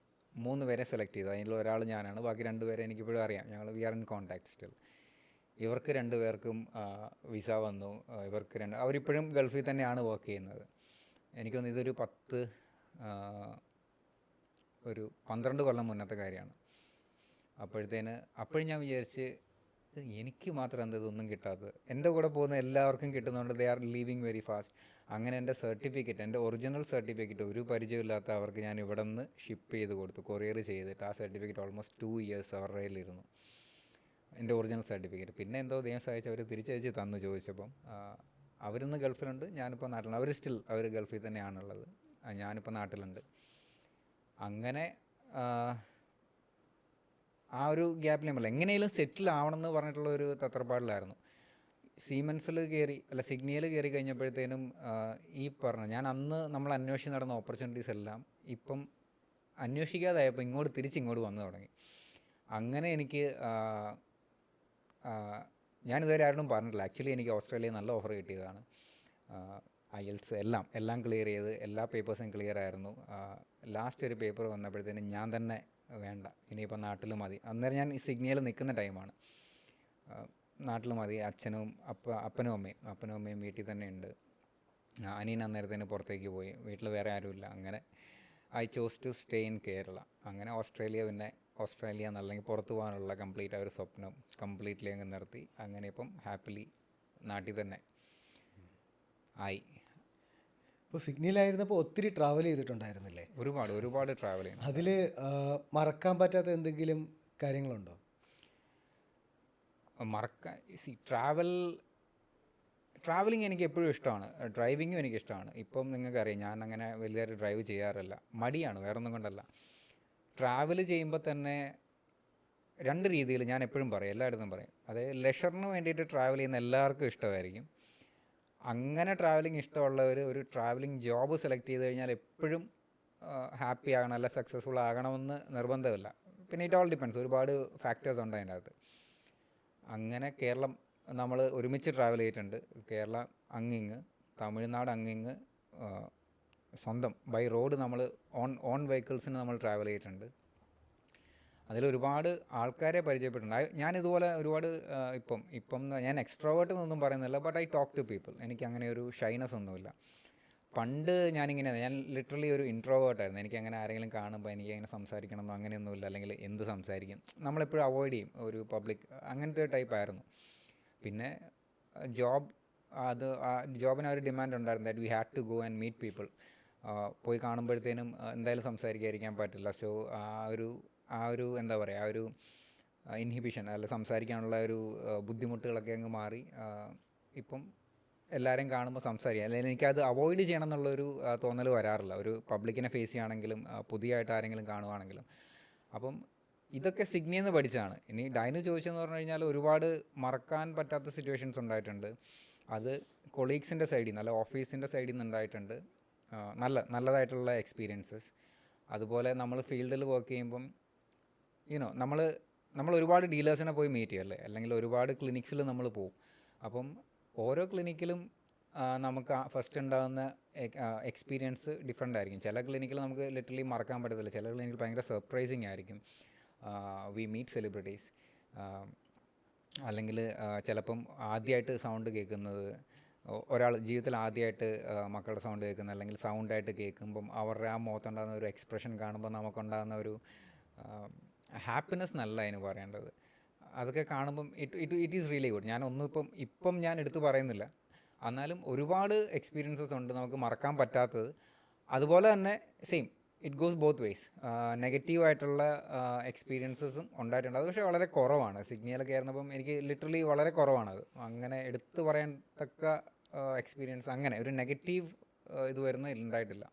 3 പേരെ സെലക്ട് ചെയ്തു. അതിൽ ഒരാൾ ഞാനാണ്, ബാക്കി 2 പേരെ എനിക്കിപ്പോഴും അറിയാം. ഞങ്ങൾ we are in contact still. ഇവർക്ക് 2 പേർക്കും വിസ വന്നു. അവരിപ്പോഴും ഗൾഫിൽ തന്നെയാണ് വർക്ക് ചെയ്യുന്നത്. എനിക്കൊന്ന് ഇതൊരു 12 കൊല്ലം മുന്നത്തെ കാര്യമാണ്. അപ്പോഴും ഞാൻ വിചാരിച്ച് എനിക്ക് മാത്രം എന്താ ഇതൊന്നും കിട്ടാത്തത്, എൻ്റെ കൂടെ പോകുന്ന എല്ലാവർക്കും കിട്ടുന്നതുകൊണ്ട് they are leaving very fast. അങ്ങനെ എൻ്റെ സർട്ടിഫിക്കറ്റ്, എൻ്റെ ഒറിജിനൽ സർട്ടിഫിക്കറ്റ് ഒരു പരിചയമില്ലാത്ത അവർക്ക് ഞാൻ ഇവിടെ നിന്ന് ഷിപ്പ് ചെയ്ത് കൊടുത്തു, കൊറിയർ ചെയ്തിട്ട്. ആ സർട്ടിഫിക്കറ്റ് ഓൾമോസ്റ്റ് 2 years അവരുടെ കയ്യിലിരുന്നു, എൻ്റെ ഒറിജിനൽ സർട്ടിഫിക്കറ്റ്. പിന്നെ എന്തോ ദൈവം സഹായിച്ച് അവർ തിരിച്ചയച്ച് തന്നു ചോദിച്ചപ്പം. അവരിന്ന് ഗൾഫിലുണ്ട്, ഞാനിപ്പോൾ നാട്ടിലുണ്ട്. അവർ ഗൾഫിൽ തന്നെയാണുള്ളത്, ഞാനിപ്പോൾ നാട്ടിലുണ്ട്. അങ്ങനെ ആ ഒരു ഗ്യാപ്പിൽ നമ്മൾ എങ്ങനെയും സെറ്റിൽ ആവണം എന്ന് പറഞ്ഞിട്ടുള്ള ഒരു തത്രപ്പാടിലായിരുന്നു. സീമെൻസിൽ കയറി സിഗ്നിയിൽ കയറി കഴിഞ്ഞപ്പോഴത്തേനും ഈ പറഞ്ഞ ഞാൻ അന്ന് നമ്മൾ അന്വേഷിച്ച് നടന്ന ഓപ്പർച്യൂണിറ്റീസ് എല്ലാം ഇപ്പം അന്വേഷിക്കാതായപ്പോൾ തിരിച്ചിങ്ങോട്ട് വന്നു തുടങ്ങി. അങ്ങനെ എനിക്ക് ഞാനിതുവരെ ആരോടും പറഞ്ഞിട്ടില്ല, ആക്ച്വലി എനിക്ക് ഓസ്ട്രേലിയയിൽ നല്ല ഓഫർ കിട്ടിയതാണ്. IELTS എല്ലാം ക്ലിയർ ചെയ്ത് എല്ലാ പേപ്പേഴ്സും ക്ലിയർ ആയിരുന്നു. ലാസ്റ്റ് ഒരു പേപ്പർ വന്നപ്പോഴത്തേനും ഞാൻ തന്നെ വേണ്ട, ഇനിയിപ്പോൾ നാട്ടിൽ മതി. അന്നേരം ഞാൻ ഈ സിഗ്നിയിൽ നിൽക്കുന്ന ടൈമാണ്. നാട്ടിൽ മതി, അപ്പനും അമ്മയും വീട്ടിൽ തന്നെ ഉണ്ട്. അനിയൻ അന്നേരത്തേന് പുറത്തേക്ക് പോയി, വീട്ടിൽ വേറെ ആരുമില്ല. അങ്ങനെ I chose to stay in Kerala. അങ്ങനെ ഓസ്ട്രേലിയ എന്നല്ലെങ്കിൽ പുറത്തു പോകാനുള്ള കംപ്ലീറ്റ് ആ ഒരു സ്വപ്നം കംപ്ലീറ്റ്ലി അങ്ങ് നിർത്തി. അങ്ങനെ ഇപ്പം ഹാപ്പിലി നാട്ടിൽ തന്നെ ആയി. ഇപ്പോൾ സിഗ്നിയിലായിരുന്നപ്പോൾ ഒത്തിരി ട്രാവൽ ചെയ്തിട്ടുണ്ടായിരുന്നില്ലേ? ഒരുപാട് ട്രാവൽ ചെയ്യുന്നു. അതിൽ മറക്കാൻ പറ്റാത്ത എന്തെങ്കിലും കാര്യങ്ങളുണ്ടോ? ട്രാവലിംഗ് എനിക്ക് എപ്പോഴും ഇഷ്ടമാണ്, ഡ്രൈവിങ്ങും എനിക്കിഷ്ടമാണ്. ഇപ്പം നിങ്ങൾക്കറിയാം ഞാൻ അങ്ങനെ വലിയൊരു ഡ്രൈവ് ചെയ്യാറില്ല, മടിയാണ്, വേറൊന്നും കൊണ്ടല്ല. ട്രാവൽ ചെയ്യുമ്പോൾ തന്നെ 2 രീതിയിൽ ഞാൻ എപ്പോഴും പറയും, എല്ലായിടത്തും പറയും. അതായത് ലെഷറിന് വേണ്ടിയിട്ട് ട്രാവൽ ചെയ്യുന്ന എല്ലാവർക്കും ഇഷ്ടമായിരിക്കും. അങ്ങനെ ട്രാവലിംഗ് ഇഷ്ടമുള്ളവർ ഒരു ട്രാവലിംഗ് ജോബ് സെലക്ട് ചെയ്ത് കഴിഞ്ഞാൽ എപ്പോഴും ഹാപ്പി ആകണം, അല്ല സക്സസ്ഫുൾ ആകണമെന്ന് നിർബന്ധമില്ല. പിന്നെ ഇറ്റ് ഓൾ ഡിപ്പെൻസ്, ഒരുപാട് ഫാക്ടേഴ്സ് ഉണ്ട് അതിൻ്റെ അകത്ത്. അങ്ങനെ കേരളം നമ്മൾ ഒരുമിച്ച് ട്രാവൽ ചെയ്തിട്ടുണ്ട്. കേരളം അങ്ങിങ്ങ്, തമിഴ്നാട് അങ്ങിങ്ങ്, സ്വന്തം ബൈ റോഡ് നമ്മൾ ഓൺ വെഹിക്കിൾസിന് നമ്മൾ ട്രാവൽ ചെയ്തിട്ടുണ്ട്. അതിലൊരുപാട് ആൾക്കാരെ പരിചയപ്പെട്ടിട്ടുണ്ട്. ഞാനിതുപോലെ ഒരുപാട് ഇപ്പം ഞാൻ എക്സ്ട്രോവേർട്ട് എന്നൊന്നും പറയുന്നില്ല, but I talk to people. എനിക്ക് അങ്ങനെ ഒരു ഷൈനസ് ഒന്നുമില്ല. പണ്ട് ഞാൻ ലിറ്ററലി ഒരു ഇൻട്രോവേർട്ടായിരുന്നു. എനിക്കങ്ങനെ ആരെങ്കിലും കാണുമ്പോൾ എനിക്കങ്ങനെ സംസാരിക്കണമെന്നോ അങ്ങനെയൊന്നുമില്ല, അല്ലെങ്കിൽ എന്ത് സംസാരിക്കും, നമ്മളെപ്പോഴും അവോയ്ഡ് ചെയ്യും, ഒരു പബ്ലിക് അങ്ങനത്തെ ടൈപ്പായിരുന്നു. പിന്നെ ജോബിന് ഒരു ഡിമാൻഡ് ഉണ്ടായിരുന്നു, that we had to go and meet people. പോയി കാണുമ്പോഴത്തേനും എന്തായാലും സംസാരിക്കാതിരിക്കാൻ പറ്റില്ല. സോ ആ ഒരു എന്താ പറയുക, ആ ഒരു ഇൻഹിബിഷൻ സംസാരിക്കാനുള്ള ഒരു ബുദ്ധിമുട്ടുകളൊക്കെ അങ്ങ് മാറി. ഇപ്പം എല്ലാവരെയും കാണുമ്പോൾ സംസാരിക്കുക, അല്ലെങ്കിൽ എനിക്കത് അവോയ്ഡ് ചെയ്യണം എന്നുള്ളൊരു തോന്നൽ വരാറില്ല, ഒരു പബ്ലിക്കിനെ ഫേസ് ചെയ്യുകയാണെങ്കിലും പുതിയതായിട്ട് ആരെങ്കിലും കാണുവാണെങ്കിലും. അപ്പം ഇതൊക്കെ സിഗ്നിയിൽ നിന്ന് പഠിച്ചാണ്. ഇനി ഡൈനു ചോദിച്ചെന്ന് പറഞ്ഞു കഴിഞ്ഞാൽ ഒരുപാട് മറക്കാൻ പറ്റാത്ത സിറ്റുവേഷൻസ് ഉണ്ടായിട്ടുണ്ട്. അത് കൊളീഗ്സിൻ്റെ സൈഡിൽ നിന്ന്, അല്ല ഓഫീസിൻ്റെ സൈഡിൽ നിന്ന് ഉണ്ടായിട്ടുണ്ട്, നല്ലതായിട്ടുള്ള എക്സ്പീരിയൻസസ്. അതുപോലെ നമ്മൾ ഫീൽഡിൽ വർക്ക് ചെയ്യുമ്പം നമ്മൾ ഒരുപാട് ഡീലേഴ്സിനെ പോയി മീറ്റ് ചെയ്യല്ലേ, അല്ലെങ്കിൽ ഒരുപാട് ക്ലിനിക്സിൽ നമ്മൾ പോകും. അപ്പം ഓരോ ക്ലിനിക്കിലും നമുക്ക് ഫസ്റ്റ് ഉണ്ടാകുന്ന എക്സ്പീരിയൻസ് ഡിഫറെൻ്റ് ആയിരിക്കും. ചില ക്ലിനിക്കിൽ നമുക്ക് ലിറ്ററലി മറക്കാൻ പറ്റത്തില്ല, ചില ക്ലിനിക്കിൽ ഭയങ്കര സർപ്രൈസിങ് ആയിരിക്കും. We meet celebrities. അല്ലെങ്കിൽ ചിലപ്പം ആദ്യമായിട്ട് സൗണ്ട് കേൾക്കുന്നത്, ഒരാൾ ജീവിതത്തിൽ ആദ്യമായിട്ട് മക്കളുടെ സൗണ്ട് കേൾക്കുന്നത്, അല്ലെങ്കിൽ സൗണ്ടായിട്ട് കേൾക്കുമ്പം അവരുടെ ആ മുഖത്തുണ്ടാകുന്ന ഒരു എക്സ്പ്രഷൻ കാണുമ്പോൾ നമുക്കുണ്ടാകുന്ന ഒരു ഹാപ്പിനെസ് നല്ല അതിന് പറയേണ്ടത്. അതൊക്കെ കാണുമ്പം ഇറ്റ് ഈസ് റിയലി ഗുഡ്. ഇപ്പം ഞാൻ എടുത്തു പറയുന്നില്ല, എന്നാലും ഒരുപാട് എക്സ്പീരിയൻസസ് ഉണ്ട് നമുക്ക് മറക്കാൻ പറ്റാത്തത്. അതുപോലെ തന്നെ same it goes both ways. നെഗറ്റീവായിട്ടുള്ള എക്സ്പീരിയൻസസും ഉണ്ടായിട്ടുണ്ട്. അത് പക്ഷേ വളരെ കുറവാണ്. സിഗ്നിയിലൊക്കെ ആയിരുന്നപ്പം എനിക്ക് ലിറ്ററലി വളരെ കുറവാണത്. അങ്ങനെ എടുത്തു പറയാൻ തക്ക എക്സ്പീരിയൻസ് അങ്ങനെ ഒരു നെഗറ്റീവ് ഇത് ഉണ്ടായിട്ടില്ല.